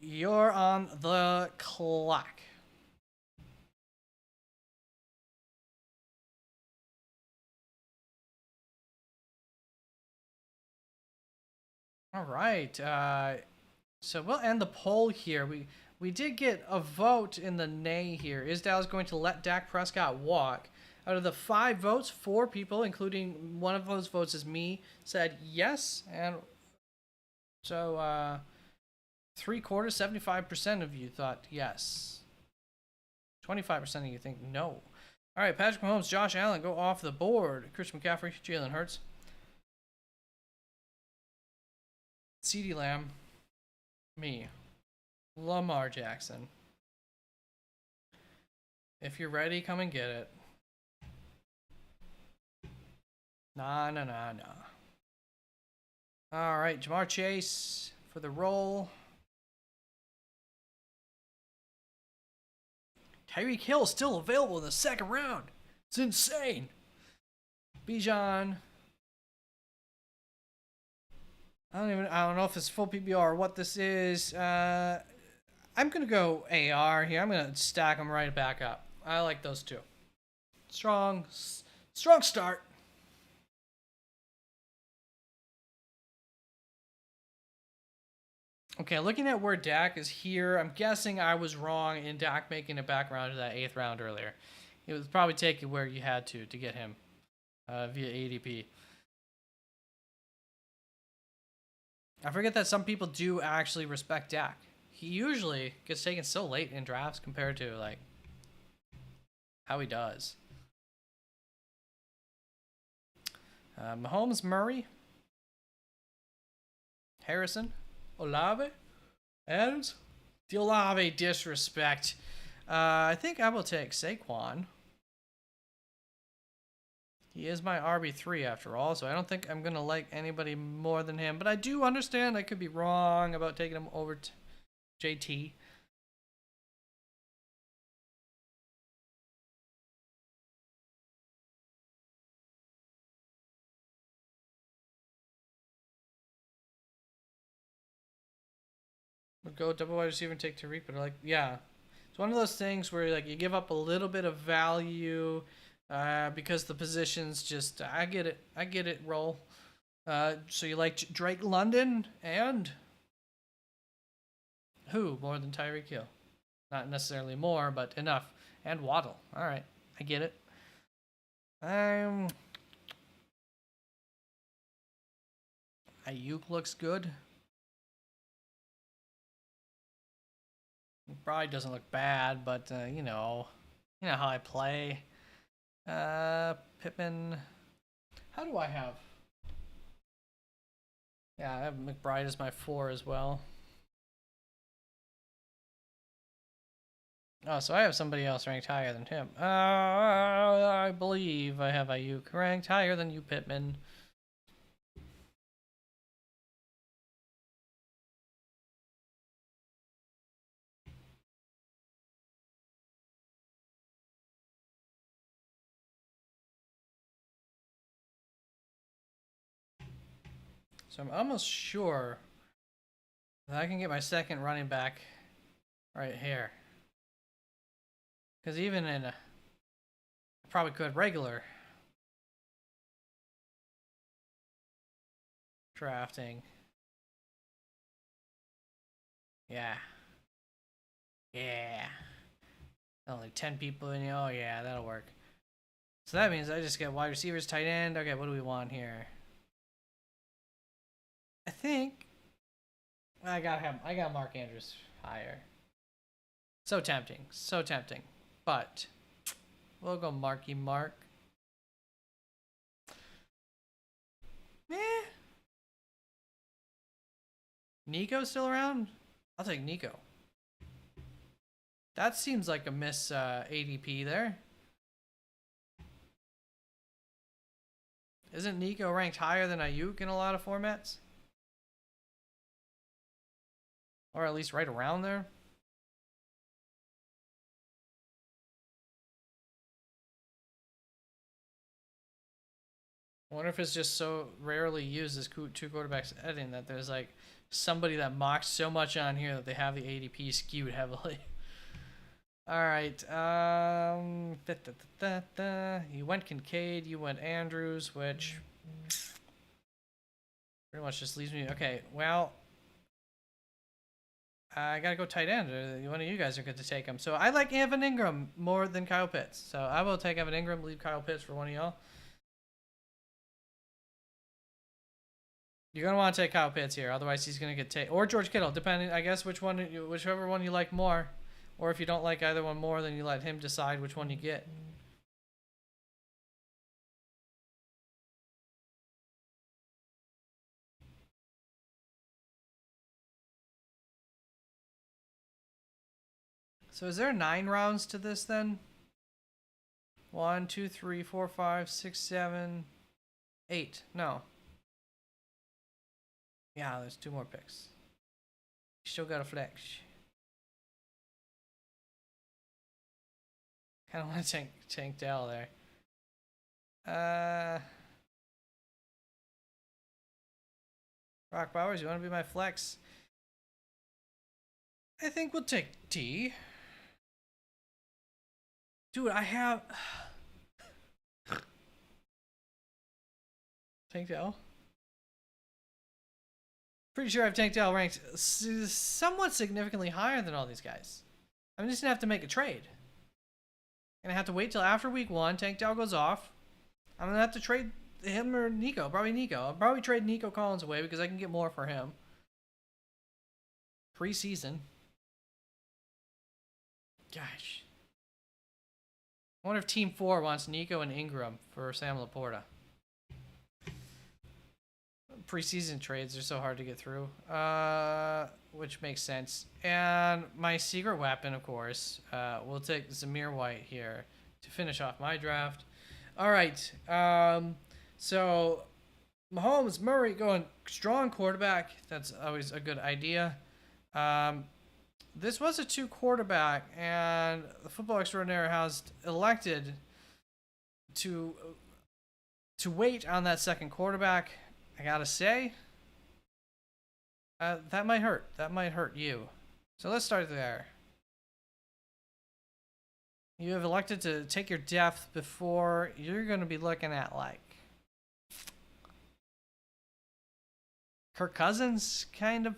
You're on the clock. All right. So we'll end the poll here. We did get a vote in the nay here. Is Dallas going to let Dak Prescott walk? Out of the 5 votes, 4 people, including one of those votes is me, said yes. And so 3/4, 75% of you thought yes. 25% of you think no. All right, Patrick Mahomes, Josh Allen go off the board. Christian McCaffrey, Jalen Hurts, CeeDee Lamb, me, Lamar Jackson. If you're ready, come and get it. Nah. All right, Jamar Chase for the roll. Tyreek Hill still available in the 2nd round. It's insane. Bijan. I don't know if it's full PPR or what this is. I'm gonna go AR here. I'm gonna stack them right back up. I like those 2. Strong start. Okay, looking at where Dak is here, I'm guessing I was wrong in Dak making it back around to that 8th round earlier. It was probably taking where you had to get him via ADP. I forget that some people do actually respect Dak. He usually gets taken so late in drafts compared to like how he does. Mahomes, Murray, Harrison, Olave, Adams, the Olave disrespect. I think I will take Saquon. He is my RB3 after all, so I don't think I'm going to like anybody more than him. But I do understand I could be wrong about taking him over to JT. Would go double wide receiver and take Tariq, but like, yeah. It's one of those things where like you give up a little bit of value because the positions just, I get it, roll. So you like Drake London and who more than Tyreek Hill? Not necessarily more, but enough. And Waddle. All right, I get it. Ayuk looks good. Probably doesn't look bad, but you know how I play. Pittman. How do I have? Yeah, I have McBride as my 4 as well. Oh, so I have somebody else ranked higher than him. I believe I have Ayuk ranked higher than you, Pittman. So I'm almost sure that I can get my 2nd running back right here. Because even in I probably could regular drafting. Yeah. Yeah. Only 10 people in you. Oh, yeah, that'll work. So that means I just get wide receivers, tight end. Okay, what do we want here? I think I got Mark Andrews higher. So tempting. So tempting. But we'll go Marky Mark. Eh. Nico still around? I'll take Nico. That seems like a miss ADP there. Isn't Nico ranked higher than Ayuk in a lot of formats? Or at least right around there? I wonder if it's just so rarely used as two quarterbacks editing that there's like somebody that mocks so much on here that they have the ADP skewed heavily. All right. You went Kincaid, you went Andrews, which pretty much just leaves me. Okay, well, I gotta go tight end. One of you guys are good to take him. So I like Evan Ingram more than Kyle Pitts. So I will take Evan Ingram, leave Kyle Pitts for one of y'all. You're gonna want to take Kyle Pitts here, otherwise he's gonna get taken. Or George Kittle, depending, I guess, whichever one you like more. Or if you don't like either one more, then you let him decide which one you get. So is there 9 rounds to this then? 1, 2, 3, 4, 5, 6, 7, 8. No. Yeah, there's 2 more picks. Still got a flex. Kind of want to tank Dell there. Brock Bowers, you want to be my flex? I think we'll take T. Dude, I have Tank Dell. Pretty sure I've Tank Dell ranked somewhat significantly higher than all these guys. I'm just gonna have to make a trade. Gonna have to wait till after week 1. Tank Dell goes off. I'm gonna have to trade him or Nico. Probably Nico. I'll probably trade Nico Collins away because I can get more for him. Preseason. Gosh. I wonder if Team 4 wants Nico and Ingram for Sam Laporta. Preseason trades are so hard to get through, which makes sense. And my secret weapon, of course, we'll take Zamir White here to finish off my draft. All right, so Mahomes, Murray going strong quarterback. That's always a good idea. This was a 2 quarterback, and the Football Extraordinaire has elected to wait on that second quarterback. I gotta say, that might hurt. That might hurt you. So let's start there. You have elected to take your depth before you're going to be looking at like Kirk Cousins kind of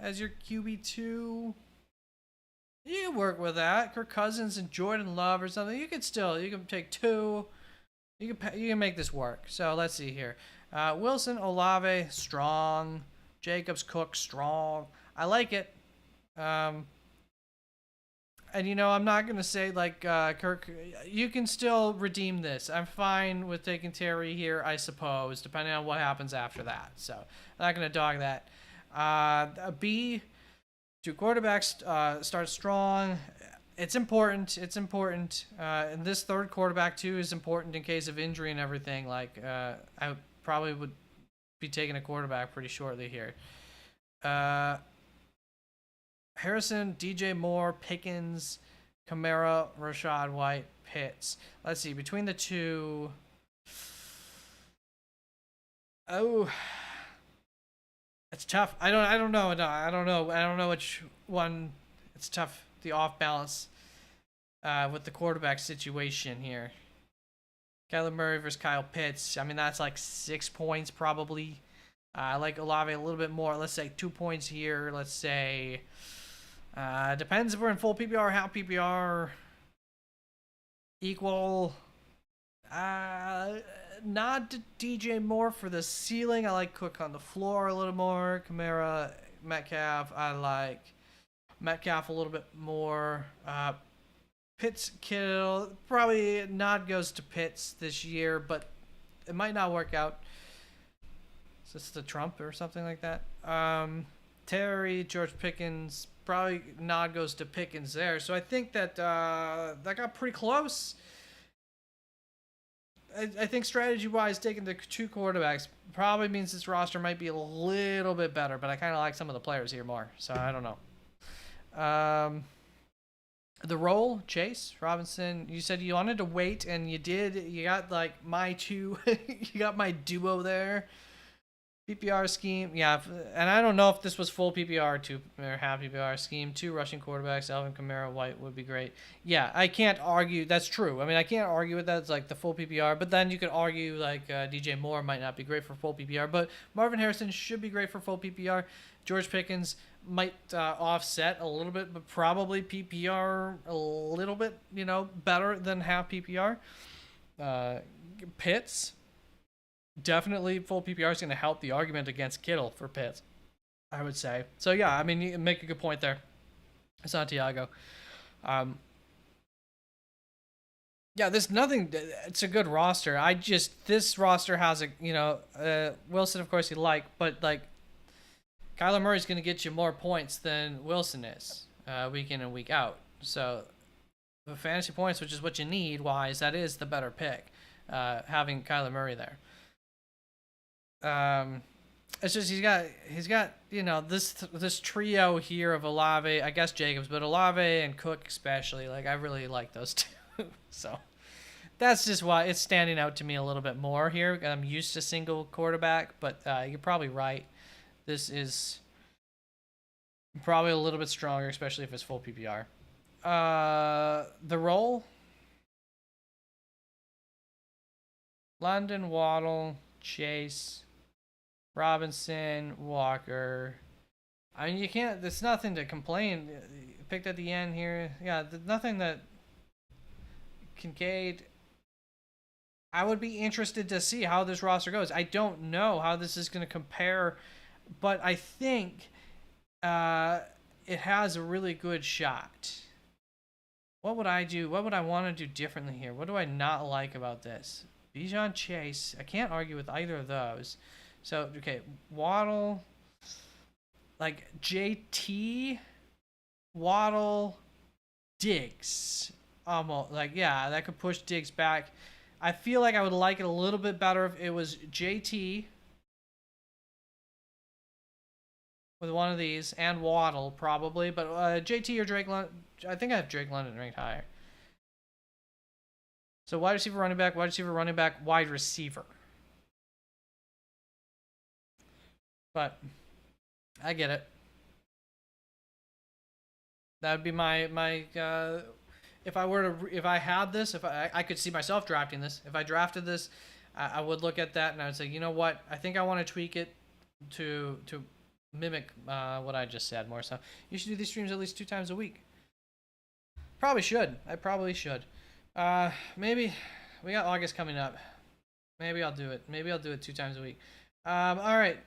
as your QB2. You can work with that. Kirk Cousins and Jordan Love or something. You can take 2. You can make this work. So let's see here. Wilson, Olave, strong. Jacobs, Cook, strong. I like it. And I'm not going to say like Kirk, you can still redeem this. I'm fine with taking Terry here, I suppose, depending on what happens after that. So I'm not going to dog that. B, 2 quarterbacks start strong. It's important. It's important. And this third quarterback, too, is important in case of injury and everything. Like, I probably would be taking a quarterback pretty shortly here. Harrison, DJ Moore, Pickens, Kamara, Rashad White, Pitts. Let's see. Between the 2... Oh... It's tough. I don't know. No, I don't know. I don't know which one. It's tough. The off balance with the quarterback situation here. Kyler Murray versus Kyle Pitts. I mean, that's like 6 points probably. I like Olave a little bit more. Let's say 2 points here. Let's say Depends if we're in full PPR, half PPR, equal. Uh, Nod to DJ Moore for the ceiling. I like Cook on the floor a little more. Kamara, Metcalf. I like Metcalf a little bit more. Pitts, Kittle. Probably nod goes to Pitts this year, but it might not work out. Is this the Trump or something like that? Terry, George Pickens. Probably nod goes to Pickens there. So I think that that got pretty close. I think strategy-wise, taking the two quarterbacks probably means this roster might be a little bit better, but I kind of like some of the players here more, so I don't know. The role, Chase Robinson. You said you wanted to wait, and you did. You got like my two. You got my duo there. PPR scheme, yeah, and I don't know if this was full PPR or half PPR scheme. Two rushing quarterbacks, Alvin Kamara, White would be great. Yeah, I can't argue. That's true. I mean, I can't argue with that. It's like the full PPR, but then you could argue like DJ Moore might not be great for full PPR, but Marvin Harrison should be great for full PPR. George Pickens might offset a little bit, but probably PPR a little bit, better than half PPR. Pitts. Definitely full PPR is going to help the argument against Kittle for Pitts, I would say. So, yeah, I mean, you make a good point there, Santiago. Yeah, there's nothing. It's a good roster. This roster has Wilson, of course, you like, but, like, Kyler Murray's going to get you more points than Wilson is week in and week out. So, the fantasy points, which is what you need, that is the better pick, having Kyler Murray there. It's just he's got this trio here of Olave, I guess Jacobs, but Olave and Cook especially. Like I really like those two, so that's just why it's standing out to me a little bit more here. I'm used to single quarterback, but you're probably right. This is probably a little bit stronger, especially if it's full PPR. The role: London, Waddle, Chase, Robinson, Walker. I mean, you can't. There's nothing to complain. Picked at the end here. Yeah, nothing that Kincaid. I would be interested to see how this roster goes. I don't know how this is going to compare, but I think it has a really good shot. What would I do? What would I want to do differently here? What do I not like about this? Bijan, Chase. I can't argue with either of those. So, okay, Waddle, like JT, Waddle, Diggs. Almost, like, yeah, that could push Diggs back. I feel like I would like it a little bit better if it was JT with one of these and Waddle, probably. But JT or Drake London, I think I have Drake London ranked higher. So, wide receiver, running back, wide receiver. But I get it. That would be my if I had this, if I could see myself drafting this. If I drafted this, I would look at that and I would say, you know what? I think I want to tweak it to mimic what I just said more. So you should do these streams at least 2 times a week. Probably should. I probably should. Maybe we got August coming up. Maybe I'll do it. Maybe I'll do it 2 times a week. All right.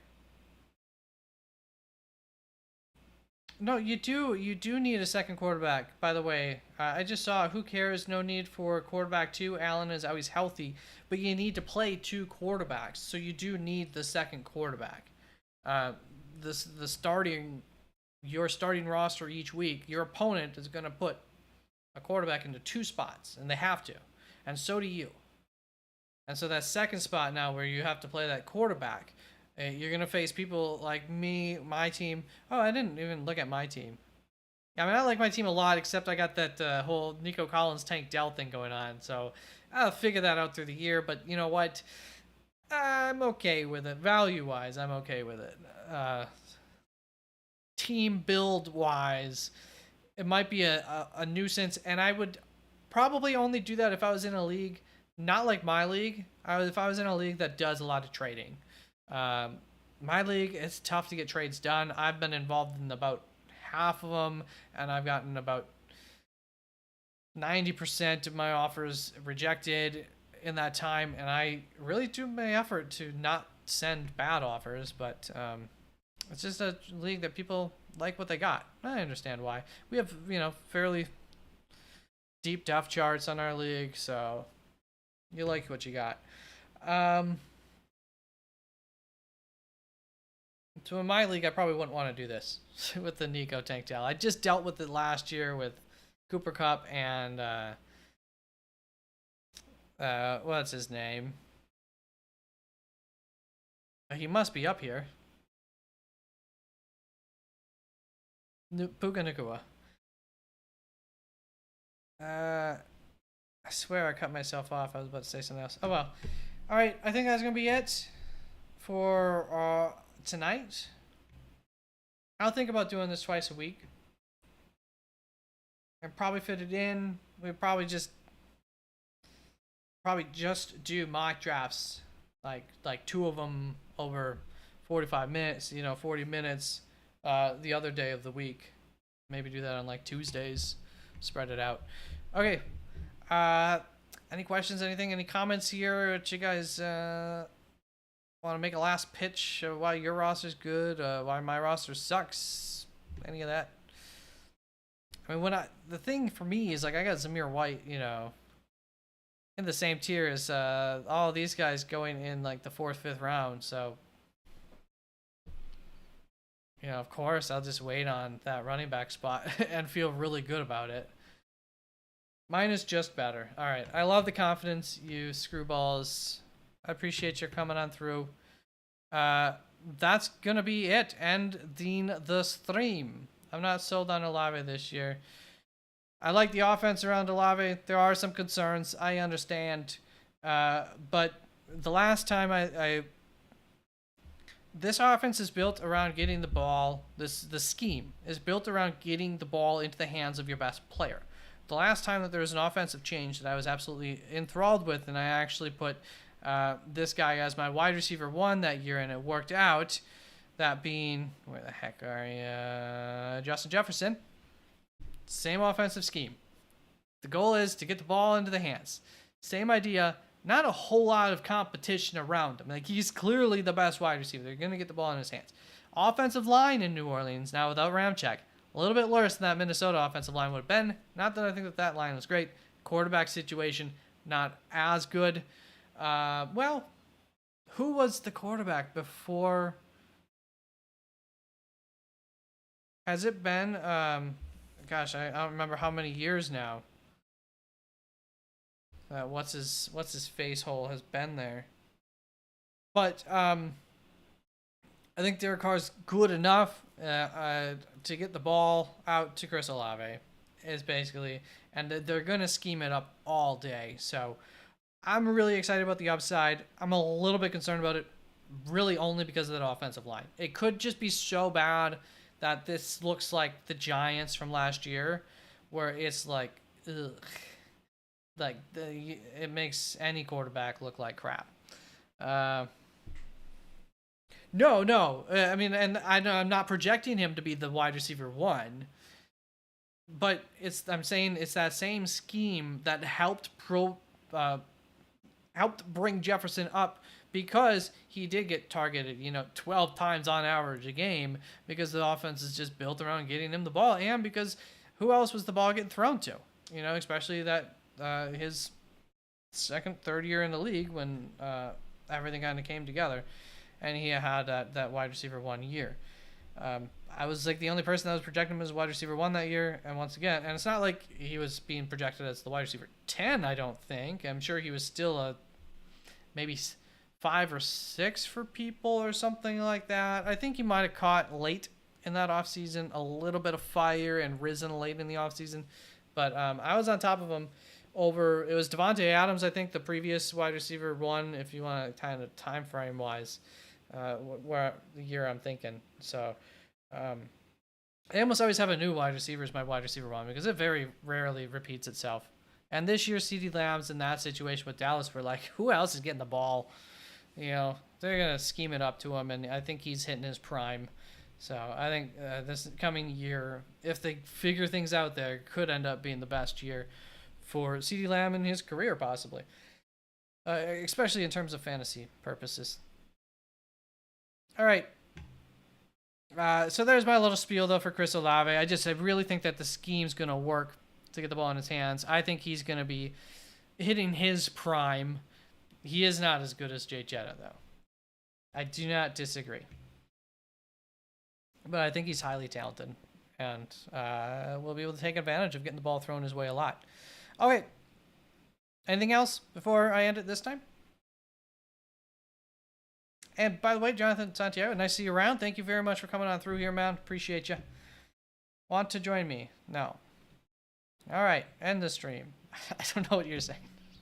No, you do need a second quarterback, by the way. I just saw, who cares, no need for quarterback 2. Allen is always healthy, but you need to play 2 quarterbacks, so you do need the second quarterback. Your starting roster each week, your opponent is going to put a quarterback into 2 spots, and they have to, and so do you. And so that second spot now where you have to play that quarterback, you're going to face people like me, my team. Oh, I didn't even look at my team. I mean, I like my team a lot, except I got that whole Nico Collins Tank Dell thing going on. So I'll figure that out through the year. But you know what? I'm okay with it. Value-wise, I'm okay with it. Team build-wise, it might be a nuisance. And I would probably only do that if I was in a league, not like my league. If I was in a league that does a lot of trading. My league, it's tough to get trades done. I've been involved in about half of them, and I've gotten about 90% of my offers rejected in that time, and I really do my effort to not send bad offers, but it's just a league that people like what they got. I understand why. We have, fairly deep depth charts on our league, so you like what you got. So in my league, I probably wouldn't want to do this with the Nico tank tail. I just dealt with it last year with Cooper Cup and what's his name? He must be up here. Puka Nakua. I swear I cut myself off. I was about to say something else. Oh well. All right, I think that's gonna be it for tonight. I'll think about doing this twice a week. And probably fit it in. We'd probably just do mock drafts, like two of them over 45 minutes. 40 minutes. The other day of the week. Maybe do that on like Tuesdays. Spread it out. Okay. Any questions? Anything? Any comments here? What you guys want to make a last pitch of why your roster's good? Why my roster sucks? Any of that? I mean, the thing for me is like I got Zamir White, in the same tier as all these guys going in like the 4th, 5th round. So, of course, I'll just wait on that running back spot and feel really good about it. Mine is just better. All right. I love the confidence, you screwballs. I appreciate your coming on through. That's going to be it. Ending the stream. I'm not sold on Olave this year. I like the offense around Olave. There are some concerns. I understand. But the last time this offense is built around getting the ball. The scheme is built around getting the ball into the hands of your best player. The last time that there was an offensive change that I was absolutely enthralled with, and I actually put this guy as my wide receiver 1 that year, and it worked out. That being, where the heck are you? Justin Jefferson. Same offensive scheme. The goal is to get the ball into the hands. Same idea. Not a whole lot of competition around him. Like, he's clearly the best wide receiver. They're going to get the ball in his hands. Offensive line in New Orleans, now without Ramczyk. A little bit worse than that Minnesota offensive line would have been. Not that I think that line was great. Quarterback situation, not as good. Well, who was the quarterback before? Has it been? Gosh, I don't remember how many years now. What's his face hole has been there. But I think Derek Carr's good enough to get the ball out to Chris Olave, is basically, and they're gonna scheme it up all day. So I'm really excited about the upside. I'm a little bit concerned about it, really only because of that offensive line. It could just be so bad that this looks like the Giants from last year, where it's like, ugh, like it makes any quarterback look like crap. No. I mean, and I know I'm not projecting him to be the wide receiver 1, but I'm saying it's that same scheme that helped bring Jefferson up, because he did get targeted, 12 times on average a game, because the offense is just built around getting him the ball, and because who else was the ball getting thrown to? Especially that his second, third year in the league when everything kind of came together. And he had that wide receiver 1 year. I was like the only person that was projecting him as wide receiver 1 that year. And once again, and it's not like he was being projected as the wide receiver 10, I don't think. I'm sure he was still a maybe 5 or 6 for people or something like that. I think he might have caught late in that offseason a little bit of fire and risen late in the offseason. But I was on top of him over, it was Devontae Adams, I think, the previous wide receiver 1, if you want to kind of time frame wise. Where the year I'm thinking. So I almost always have a new wide receiver as my wide receiver 1, because it very rarely repeats itself. And this year, CeeDee Lamb's in that situation with Dallas, where like, who else is getting the ball? They're gonna scheme it up to him, and I think he's hitting his prime. So I think this coming year, if they figure things out there, could end up being the best year for CeeDee Lamb in his career, possibly. Especially in terms of fantasy purposes. All right. So there's my little spiel, though, for Chris Olave. I really think that the scheme's going to work to get the ball in his hands. I think he's going to be hitting his prime. He is not as good as Jay Jetta, though. I do not disagree. But I think he's highly talented and will be able to take advantage of getting the ball thrown his way a lot. Oh, wait. Anything else before I end it this time? And by the way, Jonathan Santiago, nice to see you around. Thank you very much for coming on through here, man. Appreciate you. Want to join me? No. All right, end the stream. I don't know what you're saying.